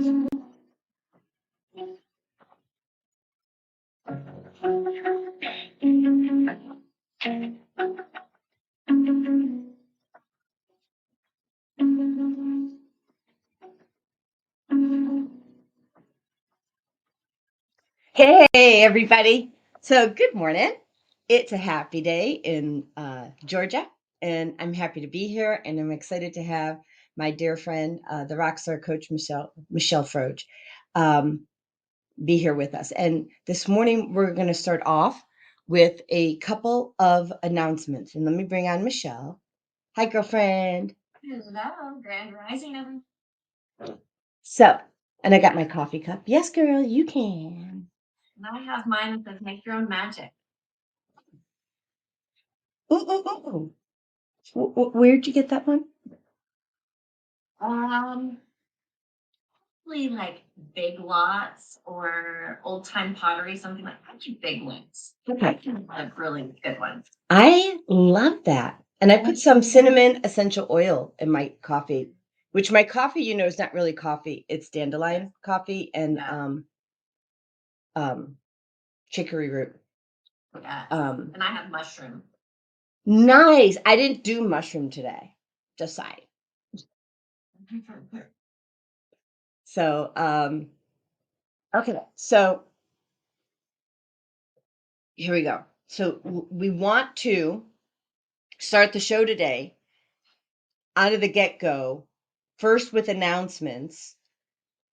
Hey, everybody. So, good morning. It's a happy day in Georgia, and I'm happy to be here. And I'm excited to have my dear friend, the Rockstar coach, Michelle Froge, um, be here with us. And this morning, we're going to start off with a couple of announcements. And let me bring on Michelle. Hi, girlfriend. Hello, Grand Rising, everyone. So, and I got my coffee cup. Yes, girl, you can. And I have mine that says make your own magic. Ooh. Where'd you get that one? Probably like Big Lots or Old Time Pottery, something like that. Big ones. Okay. Like really good ones. I love that. And I put some cinnamon essential oil in my coffee, which my coffee, is not really coffee. It's dandelion coffee and chicory root. Yeah. And I have mushroom. Nice. I didn't do mushroom today. Just saying. So, okay. So here we go. So we want to start the show today out of the get-go, first with announcements.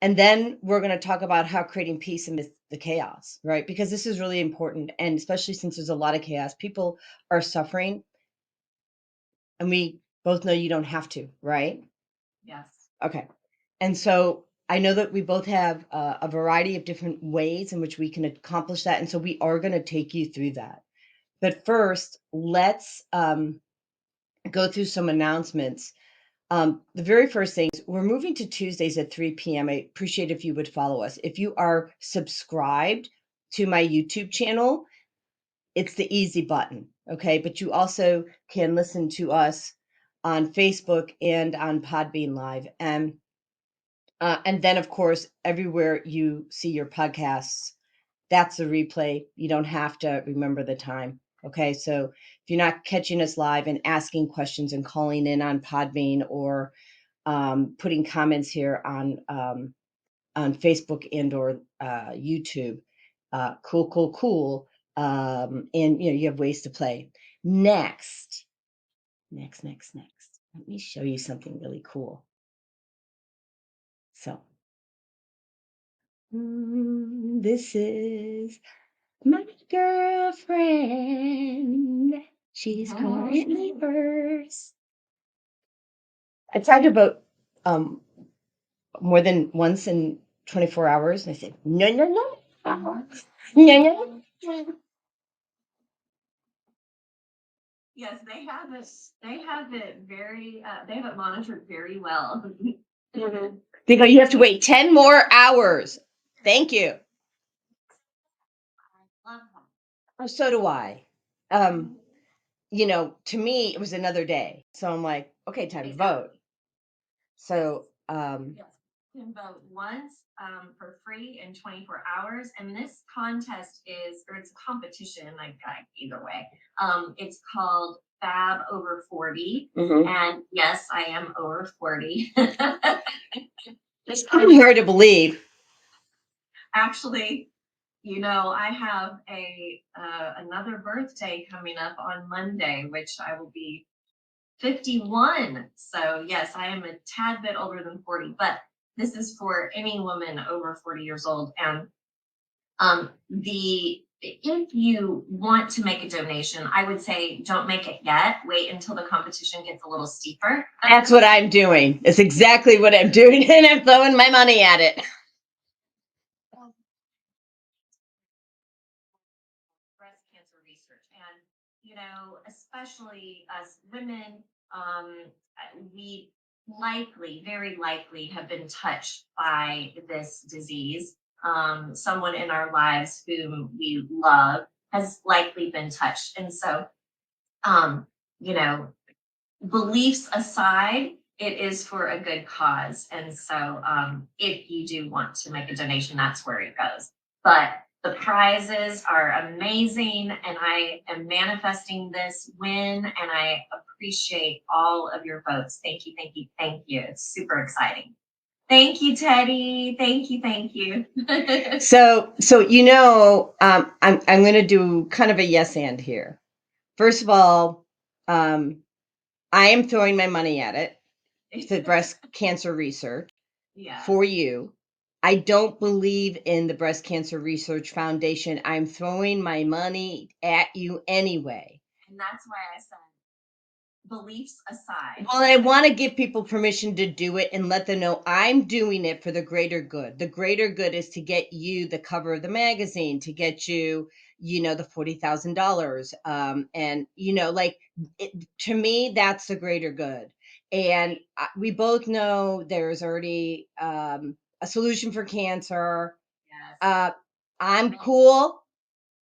And then we're going to talk about how creating peace amidst the chaos, right? Because this is really important. And especially since there's a lot of chaos, people are suffering. And we both know you don't have to, right? Yes. Okay. And so I know that we both have a variety of different ways in which we can accomplish that. And so we are going to take you through that. But first, let's go through some announcements. The very first things, we're moving to Tuesdays at 3 p.m. I appreciate if you would follow us. If you are subscribed to my YouTube channel, it's the easy button, okay? But you also can listen to us on Facebook and on Podbean Live. And then, of course, everywhere you see your podcasts, that's a replay. You don't have to remember the time. Okay, so if you're not catching us live and asking questions and calling in on Podbean or putting comments here on Facebook and or YouTube, cool. And you have ways to play. Next. Let me show you something really cool. So, this is my girlfriend. She's calling me first. I tried to vote more than once in 24 hours, and I said, no. Yes, they have it. They have it very. They have it monitored very well. They go, you have to wait 10 more hours. Thank you. I love them. Oh, so do I. To me, it was another day. So I'm like, okay, time to vote. So, yes, you can vote once for free in 24 hours. And this contest it's a competition, like either way. It's called Fab Over 40. Mm-hmm. And yes, I am over 40. It's kind of hard to believe. Actually, I have another birthday coming up on Monday, which I will be 51. So yes, I am a tad bit older than 40, but this is for any woman over 40 years old. And if you want to make a donation, I would say don't make it yet. Wait until the competition gets a little steeper. That's what I'm doing. It's exactly what I'm doing, and I'm throwing my money at it. Breast cancer research, and especially us women, we very likely have been touched by this disease. Someone in our lives whom we love has likely been touched, and so beliefs aside, it is for a good cause. And so if you do want to make a donation, that's where it goes. But the prizes are amazing, and I am manifesting this win, and I appreciate all of your votes. Thank you, thank you, thank you. It's super exciting. Thank you, Teddy. Thank you, thank you. So I'm going to do kind of a yes and here. First of all, I am throwing my money at it, the breast cancer research Yeah. for you. I don't believe in the Breast Cancer Research Foundation. I'm throwing my money at you anyway. And that's why I said beliefs aside. Well, I want to give people permission to do it and let them know I'm doing it for the greater good. The greater good is to get you the cover of the magazine, to get you, the $40,000. And to me, that's the greater good. And we both know there's already a solution for cancer. Yes. I'm cool.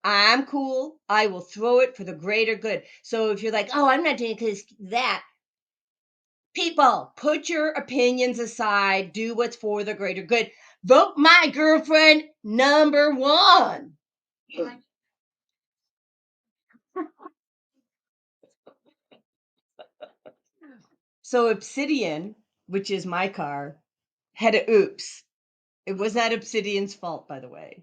I'm cool. I will throw it for the greater good. So if you're like, oh, I'm not doing it because that, people, put your opinions aside. Do what's for the greater good. Vote my girlfriend number one. So Obsidian, which is my car, had a oops. It was not Obsidian's fault, by the way.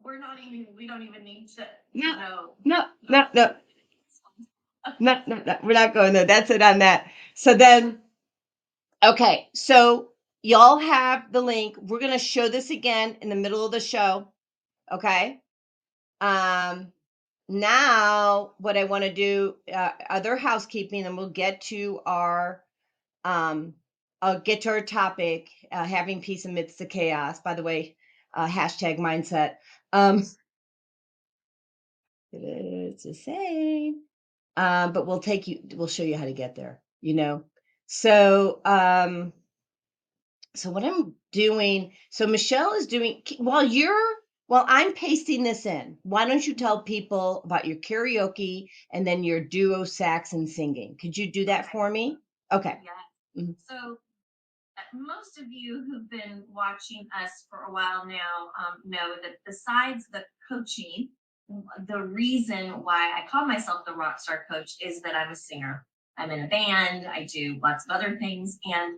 We don't even need to No, know. no, no, no. No, no, no. We're not going there. That's it on that. So then, okay. So y'all have the link. We're going to show this again in the middle of the show. Okay. Now what I want to do, other housekeeping, and we'll get to our I'll get to our topic, having peace amidst the chaos. By the way, hashtag mindset. It's the same. But we'll show you how to get there, So so what I'm doing, so Michelle is doing while I'm pasting this in, why don't you tell people about your karaoke and then your duo sax and singing? Could you do that for me? Okay. Yeah. So most of you who've been watching us for a while now know that besides the coaching, the reason why I call myself the rock star coach is that I'm a singer. I'm in a band. I do lots of other things, and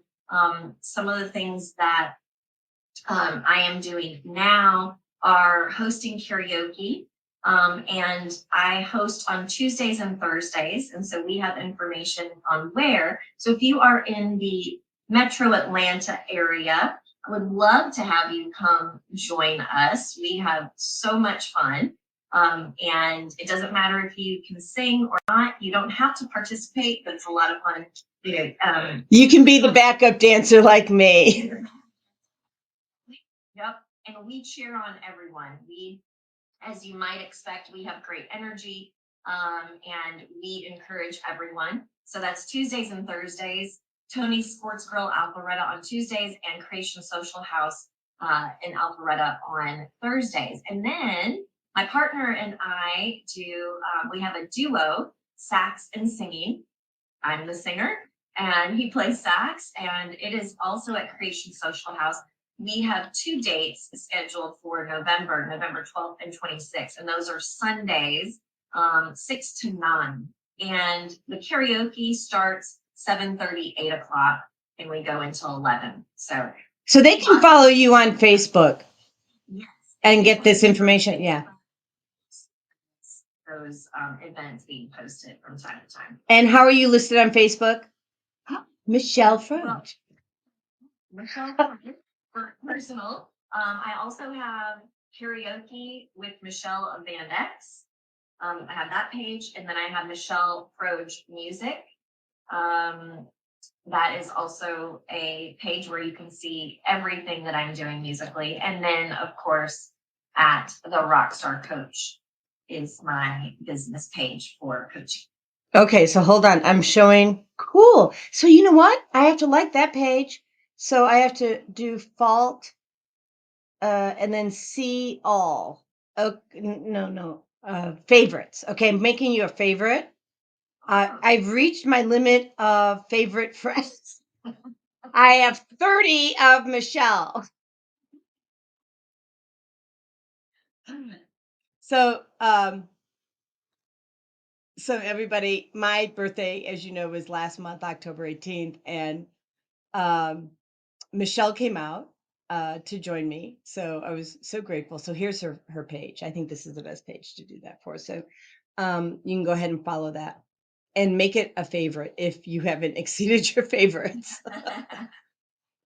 some of the things that I am doing now are hosting karaoke. And I host on Tuesdays and Thursdays. And so we have information on where. So if you are in the metro Atlanta area, I would love to have you come join us. We have so much fun. And it doesn't matter if you can sing or not. You don't have to participate, but it's a lot of fun. You can be the backup dancer like me. Yep. And we cheer on everyone. As you might expect, we have great energy, and we encourage everyone. So that's Tuesdays and Thursdays. Tony's Sports Grill Alpharetta on Tuesdays, and Creation Social House in Alpharetta on Thursdays. And then my partner and I we have a duo, sax and singing. I'm the singer and he plays sax, and it is also at Creation Social House. We have 2 dates scheduled for November 12th and 26th, and those are Sundays, 6 to 9. And the karaoke starts 7:30, 8 o'clock, and we go until 11. So they can follow you on Facebook. Yes. And get this information. Yeah. Those events being posted from time to time. And how are you listed on Facebook? Michelle Froge. Michelle for personal. I also have karaoke with Michelle of Band X. I have that page, and then I have Michelle Froge Music. That is also a page where you can see everything that I'm doing musically. And then, of course, at the Rockstar Coach is my business page for coaching. Okay, so hold on. I'm showing. Cool. So you know what? I have to like that page. So I have to do fault and then see all. Oh, no. Favorites. Okay, I'm making you a favorite. I've reached my limit of favorite friends. I have 30 of Michelle. So, so everybody, my birthday, as you know, was last month, October 18th, and um, Michelle came out to join me. So I was so grateful. So here's her page. I think this is the best page to do that for. So you can go ahead and follow that and make it a favorite if you haven't exceeded your favorites.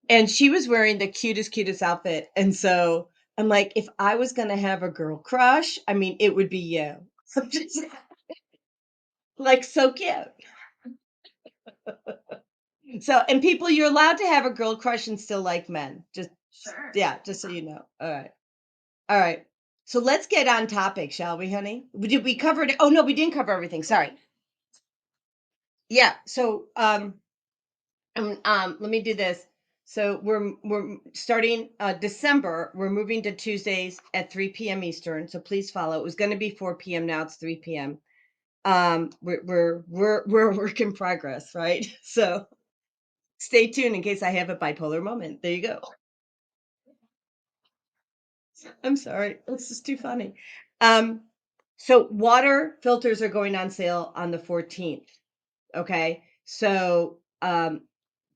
And she was wearing the cutest outfit. And so I'm like, if I was going to have a girl crush, I mean, it would be you. Just like so cute. So, and people, you're allowed to have a girl crush and still like men. Just, Sure. yeah, just so you know. All right. All right. So let's get on topic, shall we, honey? Did we cover it? Oh, no, we didn't cover everything. Sorry. Yeah. So, let me do this. So we're starting December. We're moving to Tuesdays at 3 p.m. Eastern. So please follow. It was going to be 4 p.m. Now it's 3 p.m. We're a work in progress, right? So stay tuned in case I have a bipolar moment. There you go. I'm sorry. It's just too funny. Um, so water filters are going on sale on the 14th. Okay. So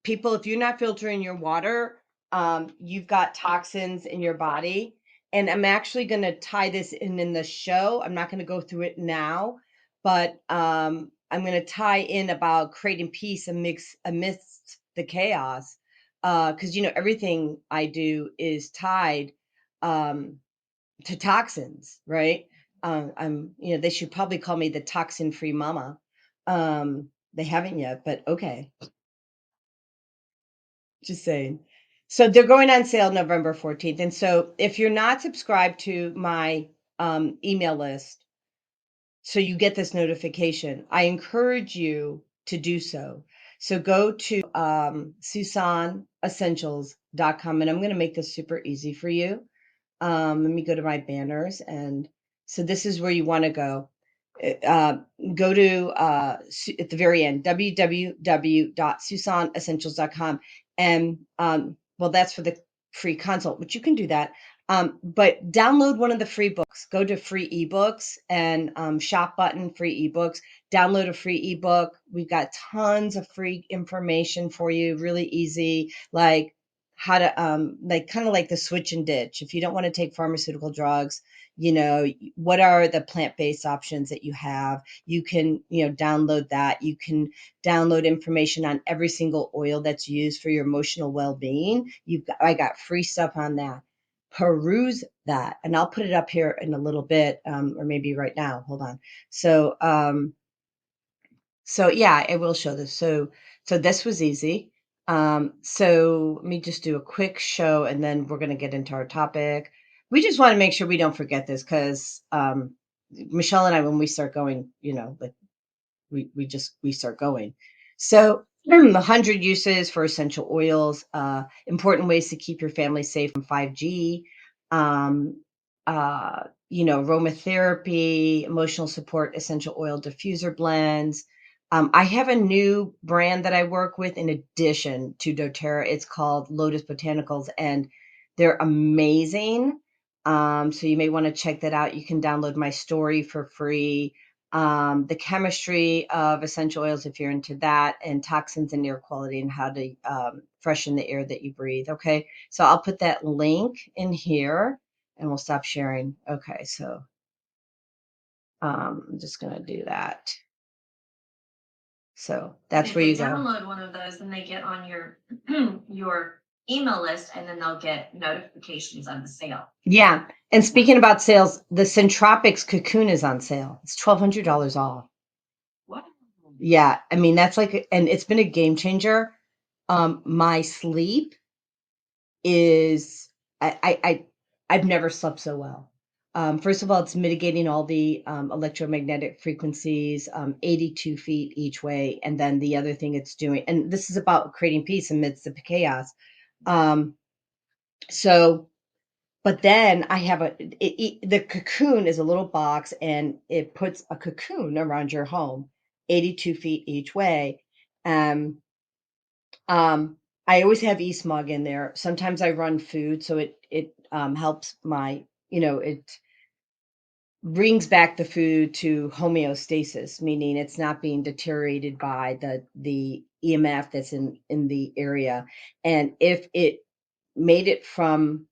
people, if you're not filtering your water, you've got toxins in your body. And I'm actually going to tie this in the show. I'm not going to go through it now, but I'm going to tie in about creating peace amidst the chaos. Because everything I do is tied um, to toxins, right? They should probably call me the toxin-free mama. They haven't yet, but okay. Just saying. So they're going on sale November 14th. And so if you're not subscribed to my email list, so you get this notification, I encourage you to do so. So go to SusanEssentials.com, and I'm going to make this super easy for you. Let me go to my banners. And so this is where you want to go. Uh, Go to at the very end, www.susanessentials.com. And well, that's for the free consult, which you can do that. But download one of the free books. Go to free ebooks and shop button, free ebooks. Download a free ebook. We've got tons of free information for you, really easy, like how to like kind of like the switch and ditch. If you don't want to take pharmaceutical drugs, what are the plant-based options that you have? You can download that. You can download information on every single oil that's used for your emotional well-being. I got free stuff on that. Peruse that, and I'll put it up here in a little bit, or maybe right now. Hold on. So yeah, I will show this. So this was easy. So let me just do a quick show and then we're going to get into our topic. We just want to make sure we don't forget this because Michelle and I, when we start going, like we start going. So 100 uses for essential oils, important ways to keep your family safe from 5G, um, aromatherapy, emotional support, essential oil diffuser blends. I have a new brand that I work with in addition to doTERRA. It's called Lotus Botanicals, and they're amazing. So you may want to check that out. You can download my story for free. The chemistry of essential oils, if you're into that, and toxins and air quality, and how to freshen the air that you breathe. Okay, so I'll put that link in here and we'll stop sharing. Okay, so I'm just going to do that. So that's If where they you go. download one of those, then they get on your your email list, and then they'll get notifications of the sale. Yeah. And speaking about sales, the Centropics Cocoon is on sale. It's $1,200 off. What? Yeah. I mean, that's like, and it's been a game changer. My sleep is, I've never slept so well. First of all, it's mitigating all the electromagnetic frequencies, 82 feet each way. And then the other thing it's doing, and this is about creating peace amidst the chaos. Um, so, but then I have the cocoon is a little box and it puts a cocoon around your home. 82 feet each way. Um, I always have e-smog in there. Sometimes I run food, so it helps my, it brings back the food to homeostasis, meaning it's not being deteriorated by the EMF that's in the area. And if it made it from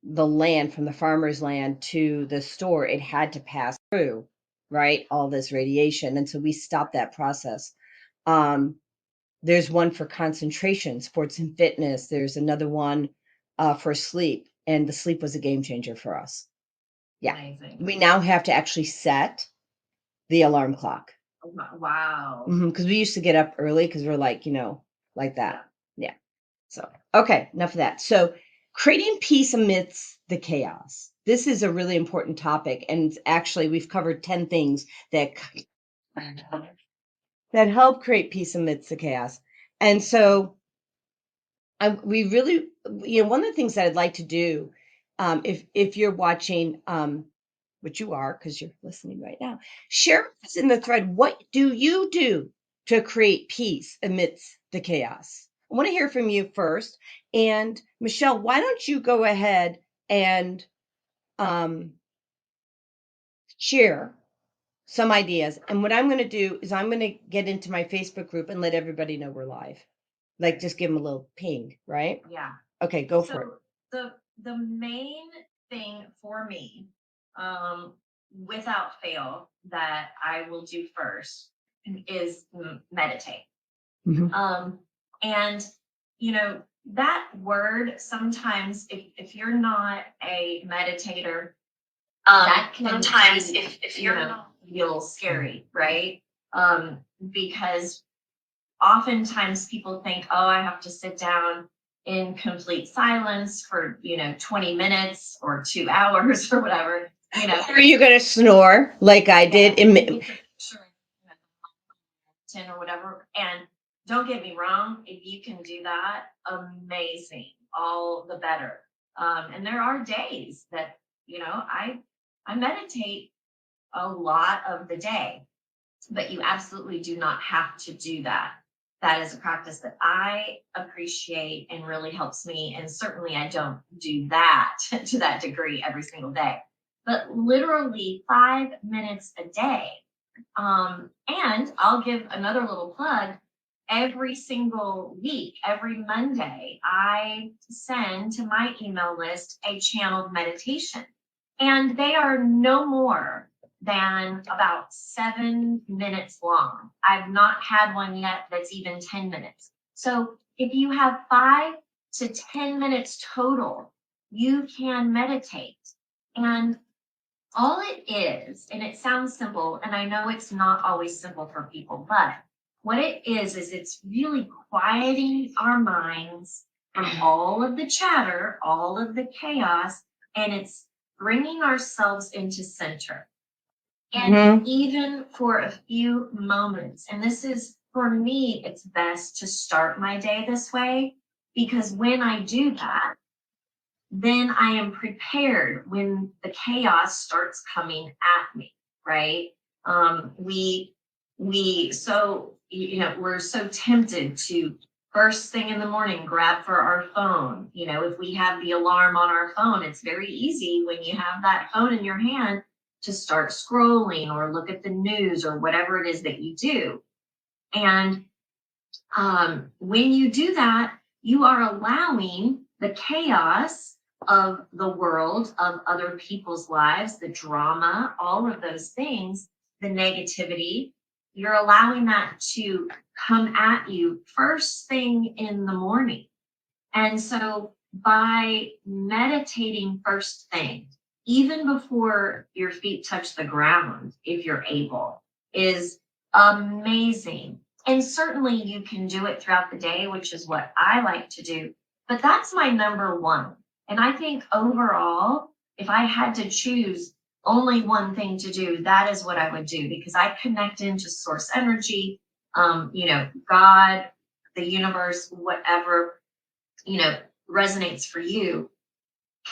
the land, from the farmer's land to the store, it had to pass through, right, all this radiation, and so we stopped that process. Um, there's one for concentration, sports and fitness. There's another one, for sleep, and the sleep was a game changer for us. Yeah. Amazing. We now have to actually set the alarm clock. Wow. Because we used to get up early because 'cause we're like, like that. Yeah. So, okay, enough of that. So, creating peace amidst the chaos. This is a really important topic, and actually, we've covered 10 things that help create peace amidst the chaos. And so, we really, one of the things that I'd like to do, if you're watching, which you are because you're listening right now, share with us in the thread, what do you do to create peace amidst the chaos? I want to hear from you first. And Michelle, why don't you go ahead and um, share some ideas? And what I'm going to do is I'm going to get into my Facebook group and let everybody know we're live. Like, just give them a little ping, right? Yeah. Okay, go for it. The main thing for me, without fail, that I will do first is meditate. Mhm. And that word, sometimes if you're not a meditator, that can sometimes, if you're not, feel scary, right? Because oftentimes people think, oh, I have to sit down in complete silence for 20 minutes or 2 hours or whatever. Are you going to snore like I did? Sure, or whatever. And don't get me wrong, if you can do that, amazing, all the better. And there are days that I meditate a lot of the day, but you absolutely do not have to do that. That is a practice that I appreciate and really helps me. And certainly I don't do that to that degree every single day, but literally 5 minutes a day. And I'll give another little plug. Every single week, every Monday, I send to my email list a channeled meditation. And they are no more than about 7 minutes long. I've not had one yet that's even 10 minutes. So if you have 5 to 10 minutes total, you can meditate. And all it is, and it sounds simple, and I know it's not always simple for people, but what it is it's really quieting our minds from all of the chatter, all of the chaos, and it's bringing ourselves into center. And even for a few moments, and this is, for me, it's best to start my day this way, because when I do that, then I am prepared when the chaos starts coming at me, right? We're so tempted to first thing in the morning grab for our phone. If we have the alarm on our phone, it's very easy when you have that phone in your hand to start scrolling or look at the news or whatever it is that you do. And when you do that, you are allowing the chaos of the world, of other people's lives, the drama, all of those things, the negativity, you're allowing that to come at you first thing in the morning. And so by meditating first thing, even before your feet touch the ground, if you're able, is amazing. And certainly you can do it throughout the day, which is what I like to do. But that's my number one. And I think overall, if I had to choose only one thing to do, that is what I would do, because I connect into source energy, God, the universe, whatever, resonates for you.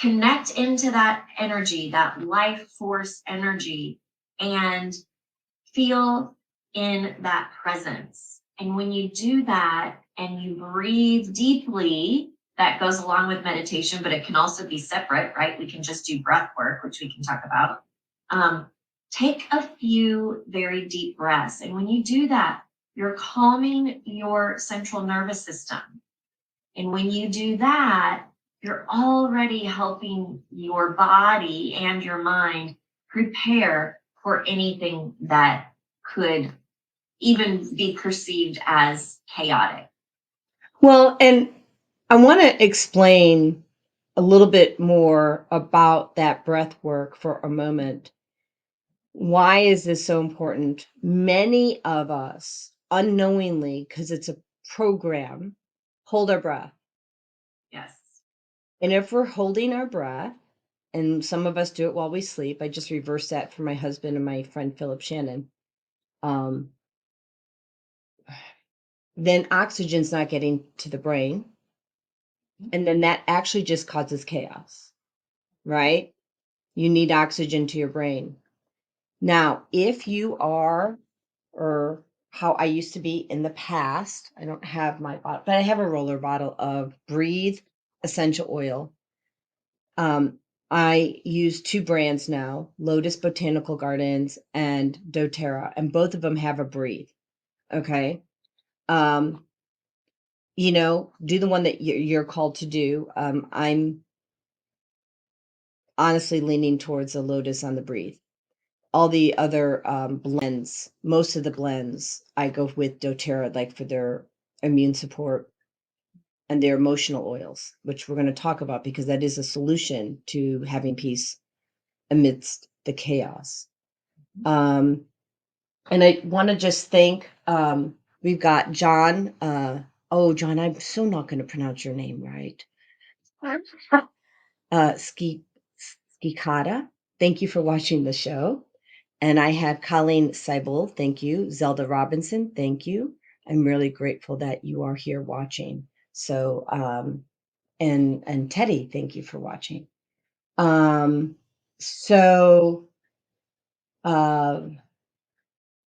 Connect into that energy, that life force energy, and feel in that presence. And when you do that and you breathe deeply, that goes along with meditation, but it can also be separate, right? We can just do breath work, which we can talk about. Take a few very deep breaths. And when you do that, you're calming your central nervous system. And when you do that, you're already helping your body and your mind prepare for anything that could even be perceived as chaotic. Well, and I want to explain a little bit more about that breath work for a moment. Why is this so important? Many of us unknowingly, because it's a program, hold our breath. Yes. And if we're holding our breath, and some of us do it while we sleep, I just reversed that for my husband and my friend Philip Shannon. Um, then oxygen's not getting to the brain. And then that actually just causes chaos, right? You need oxygen to your brain. Now, if you are, or how I used to be in the past, I don't have my bottle, but I have a roller bottle of Breathe essential oil. I use 2 brands now, Lotus Botanical Gardens and doTERRA, and both of them have a Breathe, okay? Um, do the one that you're called to do. I'm honestly leaning towards the Lotus on the Breathe. All the other, blends, most of the blends, I go with doTERRA, like, for their immune support and their emotional oils, which we're gonna talk about because that is a solution to having peace amidst the chaos. Um, and I wanna just thank, we've got John, oh, John, I'm so not gonna pronounce your name right. Ski Skikata, thank you for watching the show. And I have Colleen Seibel, thank you. Zelda Robinson, thank you. I'm really grateful that you are here watching. So, and Teddy, thank you for watching. Um, so, uh,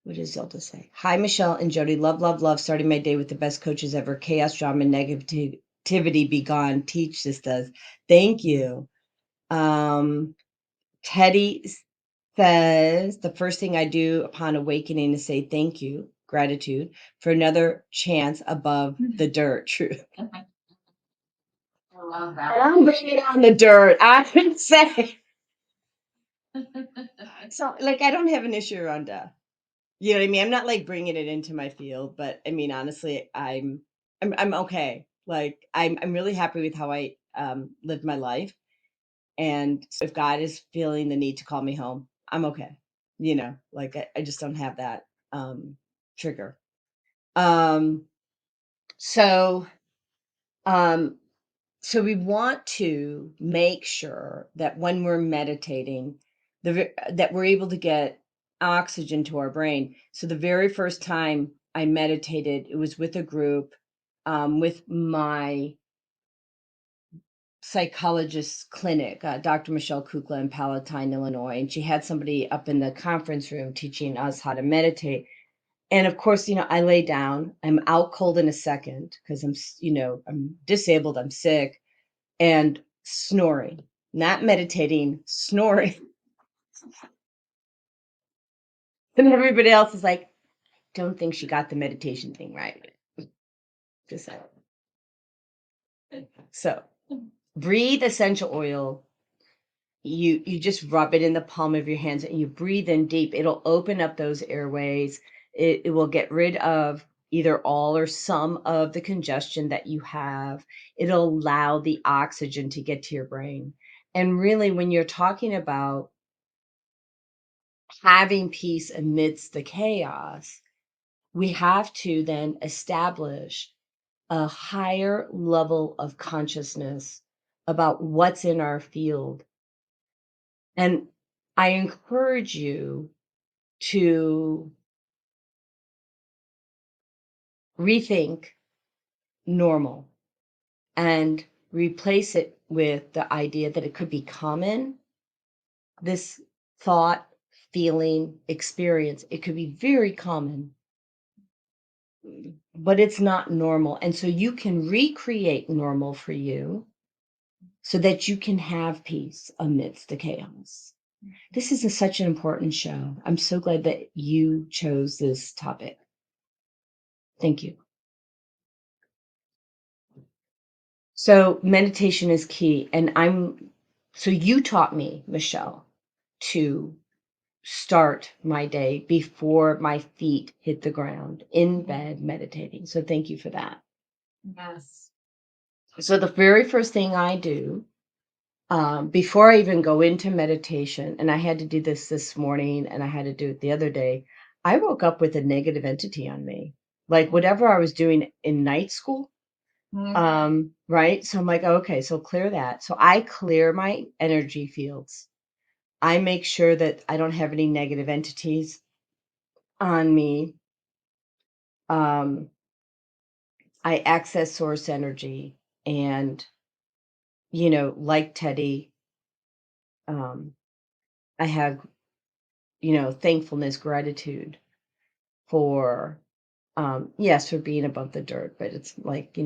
what does Zelda say? Hi, Michelle and Jody. Love, love, love. Starting my day with the best coaches ever. Chaos, drama, negativity be gone. Teach this does. Thank you. Teddy says the first thing I do upon awakening is say thank you, gratitude for another chance above the dirt. True. I love And that. I'm bringing on the dirt. I would say so. Like I don't have an issue around death. You know what I mean? I'm not like bringing it into my field, but I mean honestly, I'm okay. Like I'm really happy with how I lived my life. And so if God is feeling the need to call me home, I'm okay. Like I just don't have that trigger. Um, so um, so we want to make sure that when we're meditating, that we're able to get oxygen to our brain. So the very first time I meditated, it was with a group, with my psychologist clinic, Dr. Michelle Kukla in Palatine, Illinois, and she had somebody up in the conference room teaching us how to meditate. And of course, I lay down. I'm out cold in a second because I'm disabled. I'm sick and snoring, not meditating, snoring. And everybody else is like, don't think she got the meditation thing right. Just saying. So, breathe essential oil. You just rub it in the palm of your hands and you breathe in deep. It'll open up those airways. It will get rid of either all or some of the congestion that you have. It'll allow the oxygen to get to your brain. And really, when you're talking about having peace amidst the chaos, we have to then establish a higher level of consciousness about what's in our field. And I encourage you to rethink normal and replace it with the idea that it could be common, this thought, feeling, experience. It could be very common, but it's not normal. And so you can recreate normal for you so that you can have peace amidst the chaos. This is such an important show. I'm so glad that you chose this topic. Thank you. So meditation is key. So you taught me, Michelle, to start my day before my feet hit the ground in bed meditating. So thank you for that. Yes. So the very first thing I do before I even go into meditation, and I had to do this morning and I had to do it the other day, I woke up with a negative entity on me. Like whatever I was doing in night school, right? So I'm like, okay, so clear that. So I clear my energy fields. I make sure that I don't have any negative entities on me. Um, I access source energy and, like Teddy, um, I have, thankfulness, gratitude for, yes, for being above the dirt, but it's like,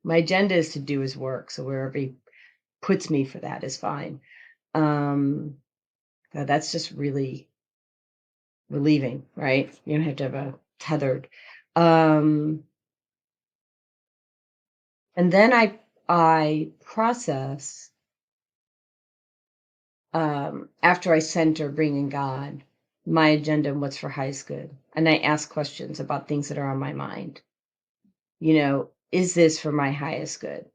my agenda is to do his work. So wherever he puts me for that is fine. Um, that's just really relieving, right? You don't have to have a tethered. Um, and then I process after I center bringing God, my agenda and what's for highest good. And I ask questions about things that are on my mind. Is this for my highest good?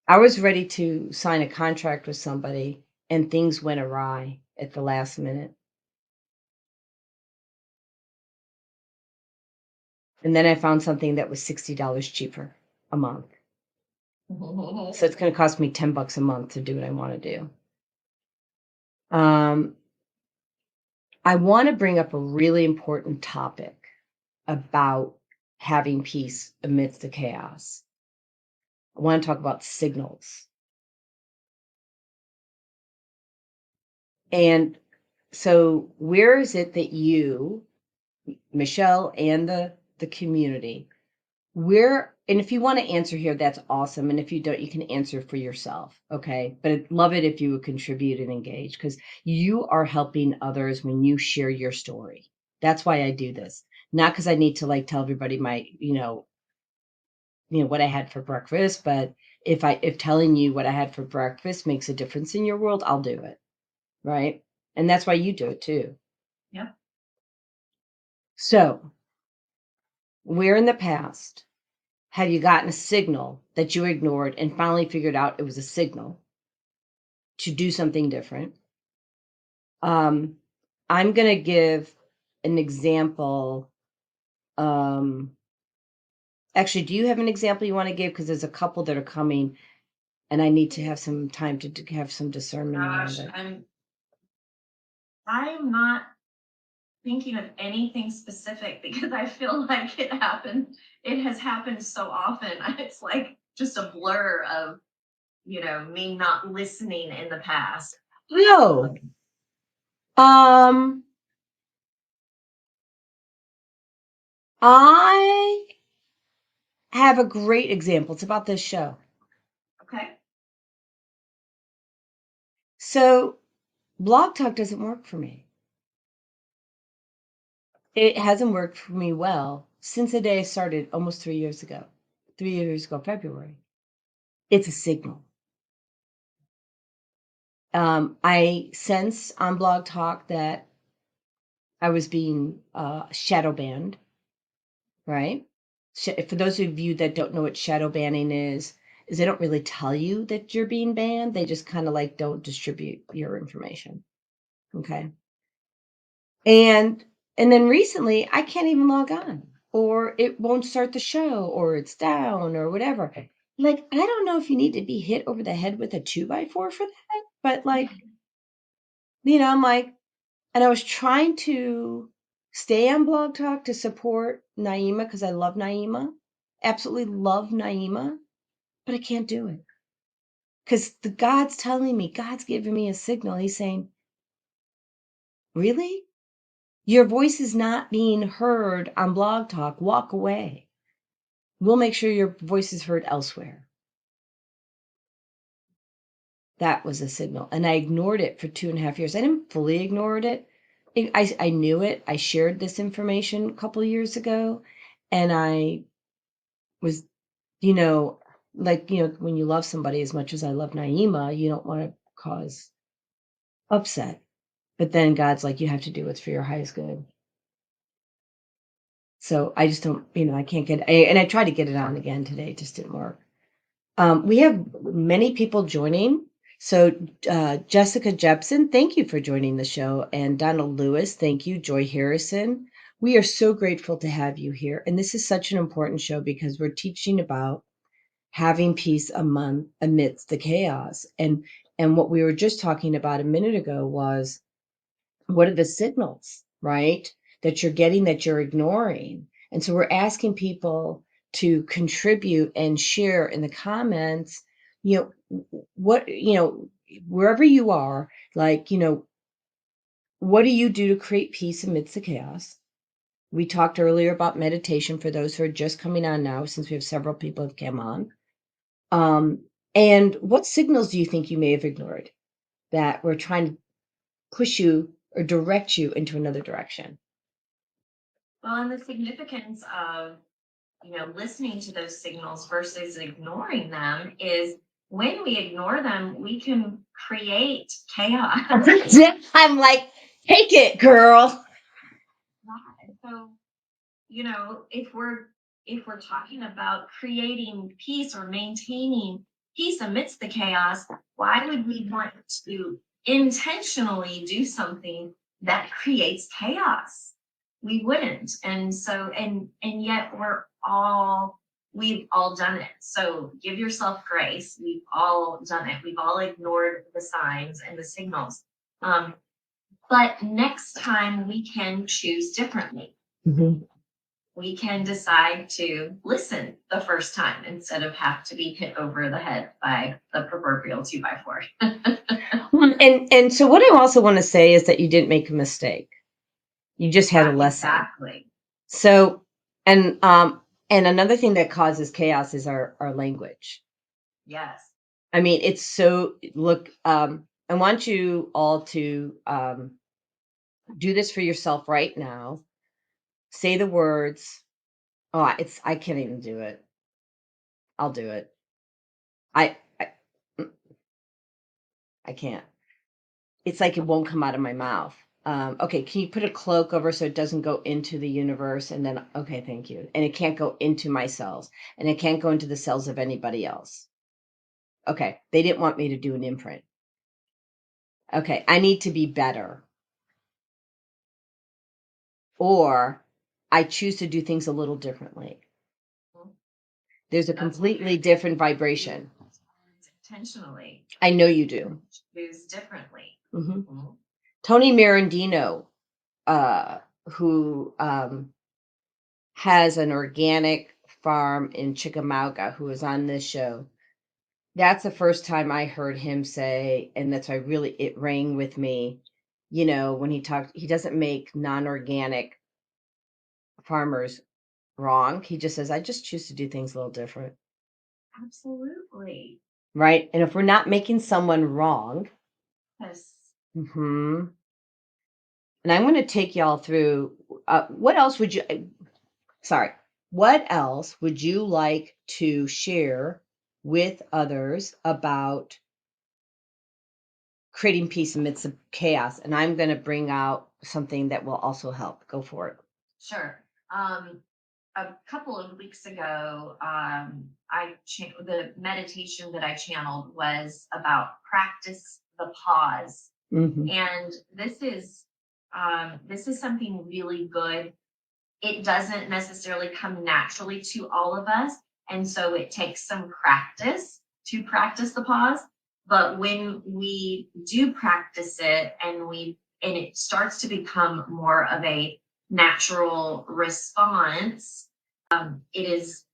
I was ready to sign a contract with somebody and things went awry at the last minute. And then I found something that was $60 cheaper a month. So it's going to cost me $10 a month to do what I want to do. Um, I want to bring up a really important topic about having peace amidst the chaos. I want to talk about signals. And so where is it that you, Michelle, and the community, and if you want to answer here, that's awesome. And if you don't, you can answer for yourself. Okay. But I'd love it if you would contribute and engage because you are helping others when you share your story. That's why I do this. Not because I need to like tell everybody my, what I had for breakfast, but if telling you what I had for breakfast makes a difference in your world, I'll do it. Right. And that's why you do it too. Yeah. So where in the past have you gotten a signal that you ignored and finally figured out it was a signal to do something different? I'm going to give an example. Actually, do you have an example you want to give? Because there's a couple that are coming and I need to have some time to have some discernment Gosh, around it. I'm not thinking of anything specific because I feel like it has happened so often. It's like just a blur of, me not listening in the past. No. Um, I have a great example. It's about this show. Okay. So, Blog Talk doesn't work for me. It hasn't worked for me well since the day I started almost 3 years ago. 3 years ago, February. It's a signal. I sense on Blog Talk that I was being shadow banned, right? For those of you that don't know what shadow banning is they don't really tell you that you're being banned. They just kind of like don't distribute your information. Okay. And then recently I can't even log on or it won't start the show or it's down or whatever. Like, I don't know if you need to be hit over the head with a 2x4 for that, but like, I'm like, and I was trying to stay on Blog Talk to support Naima because I love Naima. Absolutely love Naima, but I can't do it. Because God's telling me, God's giving me a signal. He's saying, Really? Your voice is not being heard on Blog Talk. Walk away. We'll make sure your voice is heard elsewhere. That was a signal. And I ignored it for 2.5 years. I didn't fully ignore it. I knew it. I shared this information a couple of years ago. And I was, when you love somebody as much as I love Naima, you don't want to cause upset. But then God's like, you have to do what's for your highest good. So I just don't, I can't and I tried to get it on again today. It just didn't work. We have many people joining. So Jessica Jepson, thank you for joining the show. And Donald Lewis, thank you. Joy Harrison. We are so grateful to have you here. And this is such an important show because we're teaching about having peace amidst the chaos. And what we were just talking about a minute ago was, what are the signals, right, that you're getting that you're ignoring? And so we're asking people to contribute and share in the comments, what, wherever you are, like, what do you do to create peace amidst the chaos? We talked earlier about meditation for those who are just coming on now, since we have several people have come on. And what signals do you think you may have ignored that we're trying to push you or direct you into another direction? Well, and the significance of, listening to those signals versus ignoring them is when we ignore them, we can create chaos. I'm like, take it, girl. So, if we're talking about creating peace or maintaining peace amidst the chaos, why would we want to intentionally do something that creates chaos? We wouldn't. And so, and yet we've all done it. So give yourself grace. We've all done it. We've all ignored the signs and the signals. But next time we can choose differently. Mm-hmm. We can decide to listen the first time instead of have to be hit over the head by the proverbial 2x4. And so what I also want to say is that you didn't make a mistake. You just had a lesson. Exactly. So, and another thing that causes chaos is our language. Yes. I mean, it's so, look, I want you all to do this for yourself right now. Say the words. Oh, I can't even do it. I'll do it. I can't. It's like it won't come out of my mouth. Okay, can you put a cloak over so it doesn't go into the universe? And then, okay, thank you. And it can't go into my cells, and it can't go into the cells of anybody else. Okay, they didn't want me to do an imprint. Okay, I need to be better. Or I choose to do things a little differently. There's a completely different vibration. Intentionally. I know you do. Choose differently. Mm-hmm. Mm-hmm. Tony Marandino, who has an organic farm in Chickamauga, who was on this show. That's the first time I heard him say, and that's why really it rang with me, when he talked, he doesn't make non-organic farmers wrong. He just says, I just choose to do things a little different. Absolutely. Right? And if we're not making someone wrong. Yes. Mm-hmm. And I'm going to take y'all through, what else would you like to share with others about creating peace amidst the chaos? And I'm going to bring out something that will also help. Go for it. Sure. A couple of weeks ago, the meditation that I channeled was about practice the pause. Mm-hmm. And this is something really good. It doesn't necessarily come naturally to all of us. And so it takes some practice to practice the pause. But when we do practice it and it starts to become more of a natural response, it is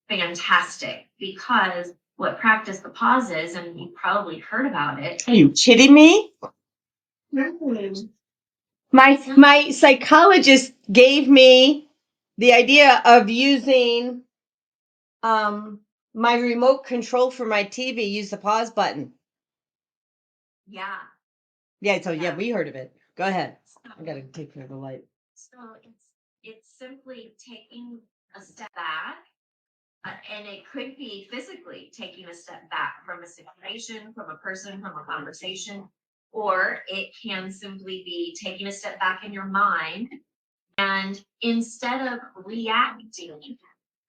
fantastic, because what practice the pause is, and you probably heard about it. Are you kidding me? My psychologist gave me the idea of using um my remote control for my TV, use the pause button. Yeah. Yeah, so yeah, Yeah. we heard of it. Go ahead. So, I gotta take care of the light. so it's simply taking a step back, and it could be physically taking a step back from a situation, from a person, from a conversation, or it can simply be taking a step back in your mind, and instead of reacting,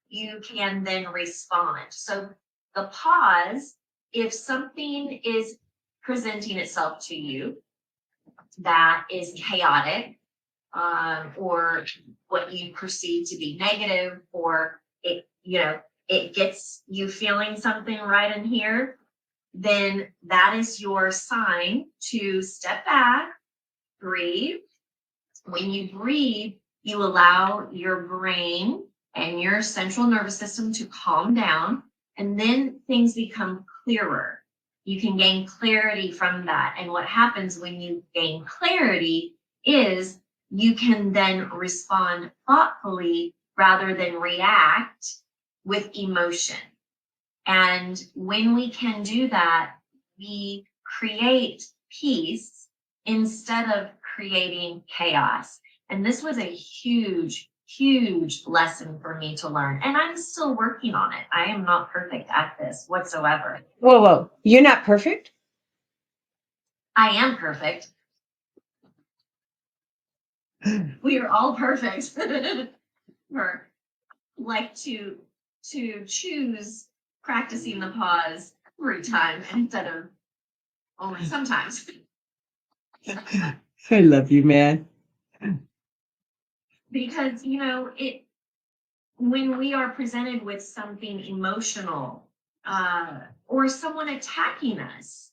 you can then respond. So the pause, if something is presenting itself to you that is chaotic, or what you perceive to be negative, or it gets you feeling something right in here, then that is your sign to step back, breathe. When you breathe, you allow your brain and your central nervous system to calm down, and then things become clearer. You can gain clarity from that. And what happens when you gain clarity is you can then respond thoughtfully rather than react with emotion. And when we can do that, we create peace instead of creating chaos. And this was a huge, huge lesson for me to learn. And I'm still working on it. I am not perfect at this whatsoever. Whoa, whoa. You're not perfect? I am perfect. We are all perfect. Or like to choose practicing the pause every time instead of only sometimes. I love you, man. Because it when we are presented with something emotional, or someone attacking us,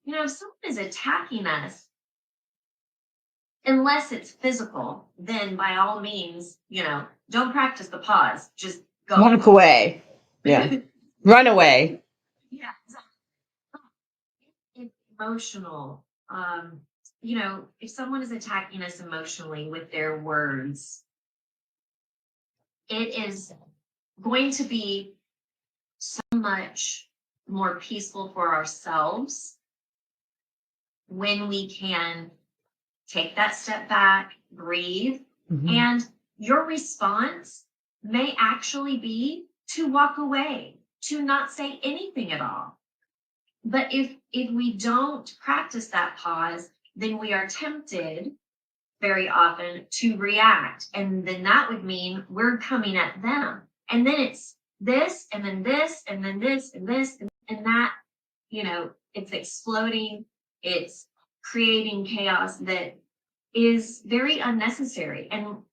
if someone is attacking us, unless it's physical, then by all means, don't practice the pause, just go. Walk away. Yeah. Run away. Yeah, exactly. It's emotional. If someone is attacking us emotionally with their words, it is going to be so much more peaceful for ourselves when we can take that step back, breathe, Mhm. and your response may actually be to walk away, to not say anything at all. But if we don't practice that pause, then we are tempted very often to react. And then that would mean we're coming at them. And then it's this, and then this, and then this, and this, and that, it's exploding. It's creating chaos that is very unnecessary. And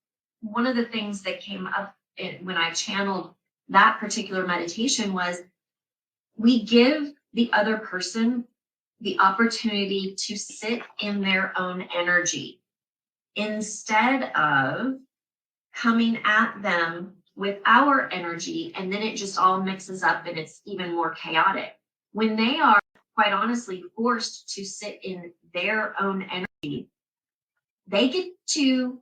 one of the things that came up when I channeled that particular meditation was we give the other person the opportunity to sit in their own energy instead of coming at them with our energy, and then it just all mixes up and it's even more chaotic. When they are, quite honestly, forced to sit in their own energy, they get to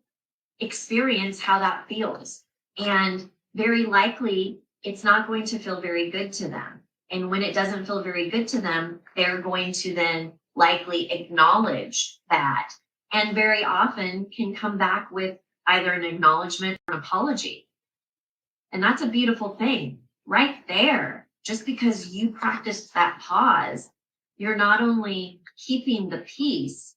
experience how that feels. And very likely, it's not going to feel very good to them. And when it doesn't feel very good to them, they're going to then likely acknowledge that, and very often can come back with either an acknowledgement or an apology. And that's a beautiful thing right there. Just because you practiced that pause, you're not only keeping the peace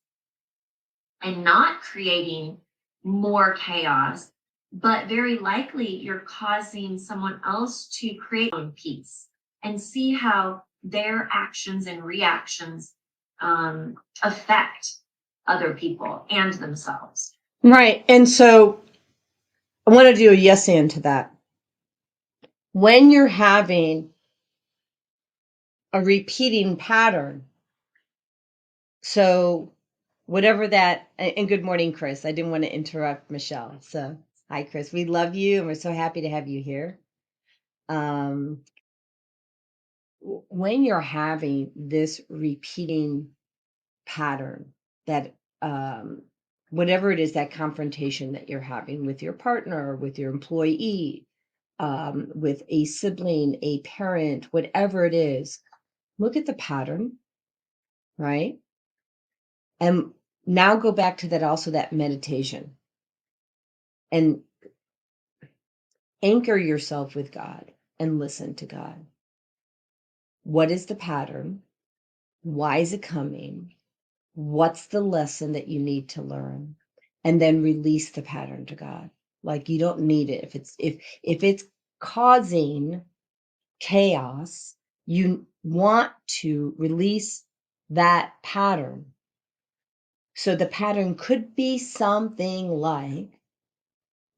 and not creating more chaos, but very likely you're causing someone else to create their own peace and see how their actions and reactions affect other people and themselves. Right. And so I want to do a yes and to that. When you're having a repeating pattern, so whatever that, and good morning, Chris. I didn't want to interrupt Michelle. So, hi, Chris. We love you and we're so happy to have you here. Um, when you're having this repeating pattern that whatever it is, that confrontation that you're having with your partner, with your employee, with a sibling, a parent, whatever it is, look at the pattern, right? And now go back to that, also that meditation, and anchor yourself with God and listen to God. What is the pattern? Why is it coming? What's the lesson that you need to learn? And then release the pattern to God. Like, you don't need it. If it's causing chaos, you want to release that pattern. So the pattern could be something like,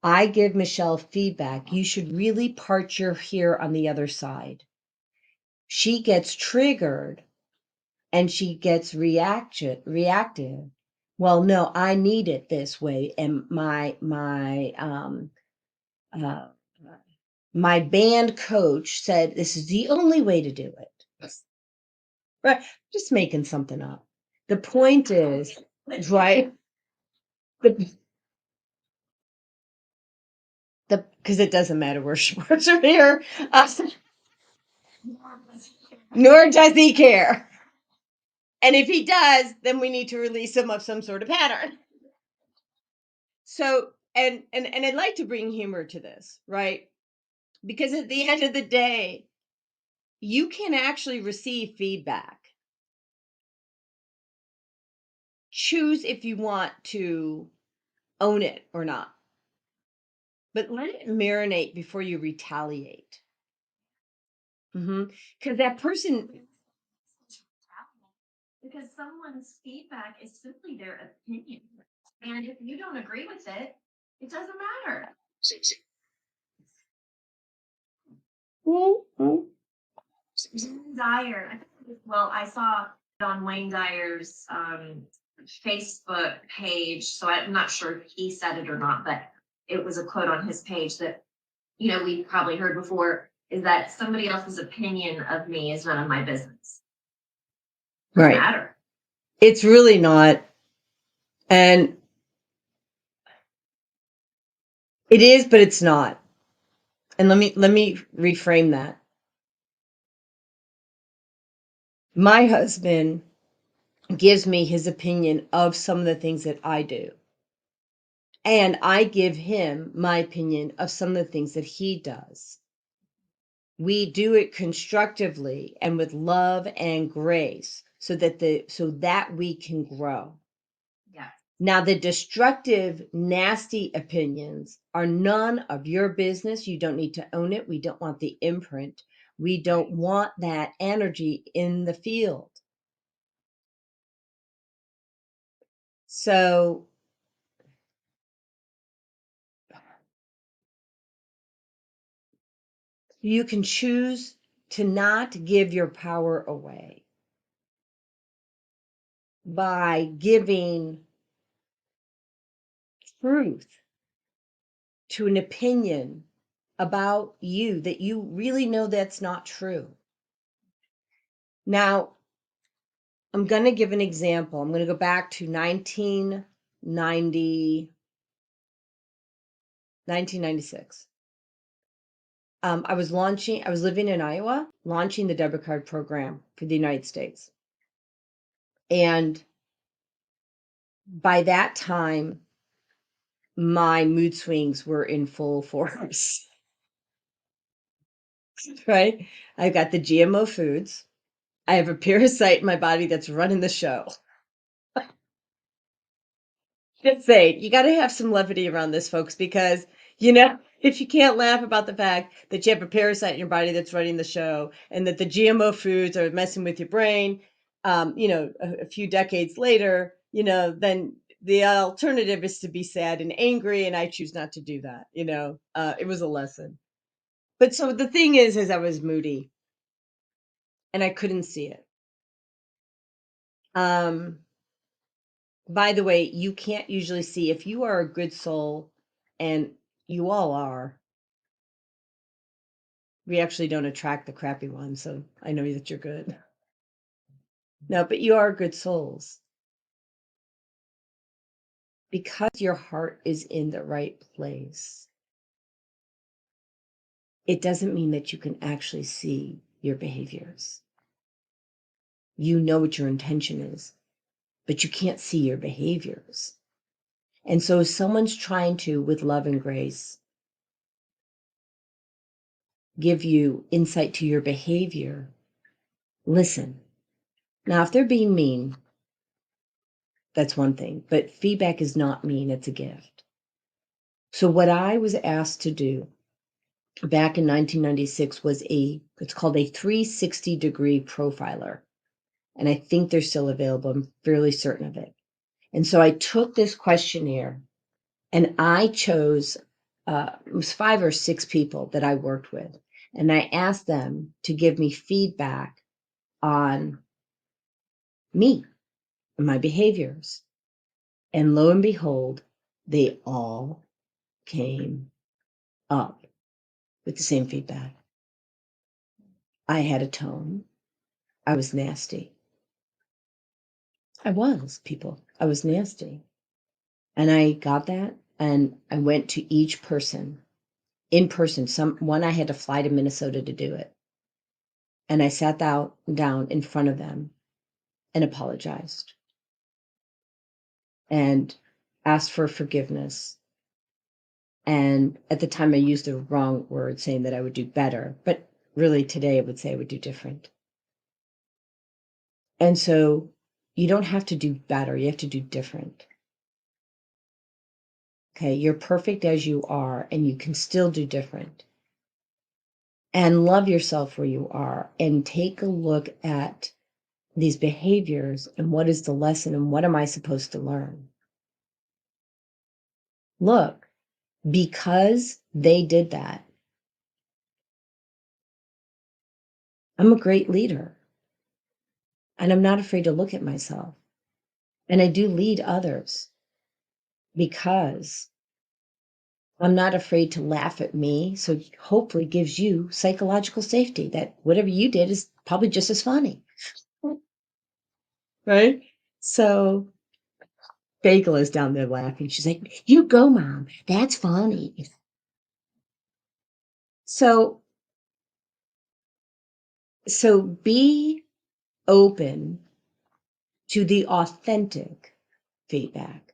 I give Michelle feedback. You should really part your hair on the other side. She gets triggered and she gets reactive. Well, no, I need it this way, and uh, my band coach said this is the only way to do it. Right? Just making something up. The point is, right? The because it doesn't matter where she works or here, nor does he care. And if he does, then we need to release him of some sort of pattern. So, and I'd like to bring humor to this, right? Because at the end of the day, you can actually receive feedback. Choose if you want to own it or not, but let it marinate before you retaliate. Because that person, because someone's feedback is simply their opinion. And if you don't agree with it, it doesn't matter. Mhm. Dyer, well, I saw it on Wayne Dyer's Facebook page, so I'm not sure if he said it or not, but it was a quote on his page that, we probably heard before, is that somebody else's opinion of me is none of my business. Doesn't Right. matter. It's really not. And it is, but it's not. And let me reframe that. My husband gives me his opinion of some of the things that I do. And I give him my opinion of some of the things that he does. We do it constructively and with love and grace so that we can grow. Yeah. Now, the destructive, nasty opinions are none of your business. You don't need to own it. We don't want the imprint. We don't want that energy in the field. So you can choose to not give your power away by giving truth to an opinion about you that you really know that's not true. Now, I'm going to give an example. I'm going to go back to 1996. I was living in Iowa, launching the debit card program for the United States. And by that time, my mood swings were in full force, right? I've got the GMO foods. I have a parasite in my body that's running the show. Just say, you got to have some levity around this, folks, because, if you can't laugh about the fact that you have a parasite in your body that's running the show and that the GMO foods are messing with your brain, a few decades later, then the alternative is to be sad and angry. And I choose not to do that. It was a lesson. But so the thing is I was moody and I couldn't see it. By the way, you can't usually see if you are a good soul, and you all are. We actually don't attract the crappy ones, so I know that you're good. No, but you are good souls. because your heart is in the right place, it doesn't mean that you can actually see your behaviors. You know what your intention is, but you can't see your behaviors. And so if someone's trying to, with love and grace, give you insight to your behavior, listen. Now, if they're being mean, that's one thing, but feedback is not mean, it's a gift. So what I was asked to do back in 1996 was it's called a 360-degree profiler. And I think they're still available. I'm fairly certain of it. And so I took this questionnaire and I chose, it was 5 or 6 people that I worked with. And I asked them to give me feedback on me and my behaviors. And lo and behold, they all came up with the same feedback. I had a tone. I was nasty. I was nasty. And I got that. And I went to each person in person. One I had to fly to Minnesota to do it. And I sat down in front of them and apologized and asked for forgiveness. And at the time I used the wrong word, saying that I would do better, but really today I would say I would do different. And so you don't have to do better, you have to do different. Okay, you're perfect as you are, and you can still do different. And love yourself where you are, and take a look at these behaviors and what is the lesson and what am I supposed to learn? Look, because they did that, I'm a great leader. And I'm not afraid to look at myself. And I do lead others because I'm not afraid to laugh at me. So hopefully gives you psychological safety that whatever you did is probably just as funny. Right? So Bagel is down there laughing. She's like, "You go, Mom. That's funny." So be open to the authentic feedback.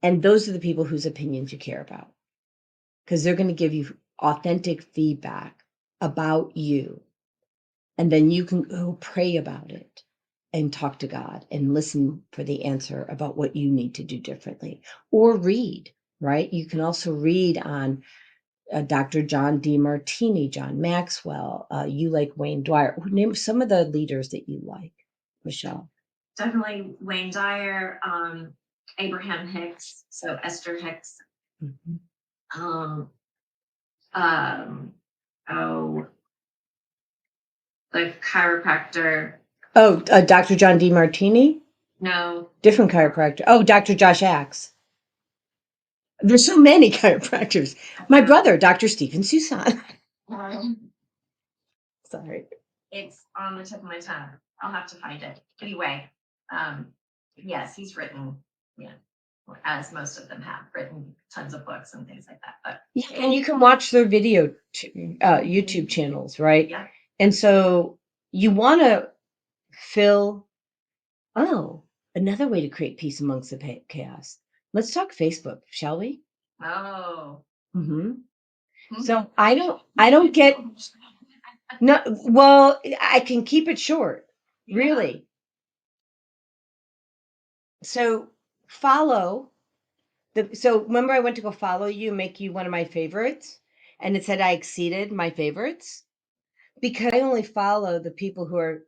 And those are the people whose opinions you care about, because they're going to give you authentic feedback about you. And then you can go pray about it and talk to God and listen for the answer about what you need to do differently, or read, right? You can also read on Dr. John DeMartini, John Maxwell. You like Wayne Dwyer. Name some of the leaders that you like, Michelle. Definitely Wayne Dyer, Abraham Hicks, so Esther Hicks. Mhm. Oh, the chiropractor. Oh, Dr. John DeMartini? No. Different chiropractor. Oh, Dr. Josh Axe. There's so many chiropractors. My brother, Dr. Stephen Susan. Sorry. It's on the tip of my tongue. I'll have to find it. Anyway, yes, he's written, yeah, as most of them have written tons of books and things like that. But Yeah, and you can watch their video YouTube channels, right? yeah. And so you want to fill. Oh, another way to create peace amongst the chaos. Let's talk Facebook, shall we? Oh. Mm-hmm. So I don't get no. Well, I can keep it short, really. So follow so remember I went to go follow you, make you one of my favorites, and it said I exceeded my favorites because I only follow the people who are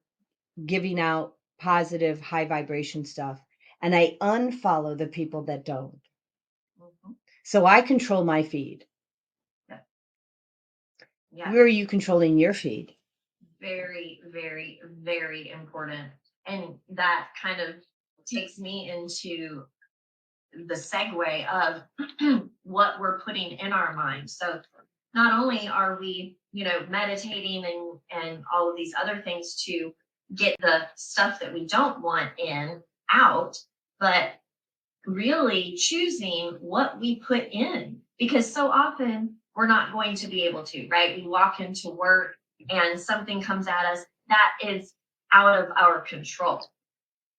giving out positive, high vibration stuff, and I unfollow the people that don't. Mhm. So I control my feed. Yeah. Where are you controlling your feed? Very, very, very important. And that kind of takes me into the segue of what we're putting in our mind. So not only are we, meditating and all of these other things to get the stuff that we don't want in out, but really choosing what we put in, because so often we're not going to be able to, right? We walk into work and something comes at us that is out of our control.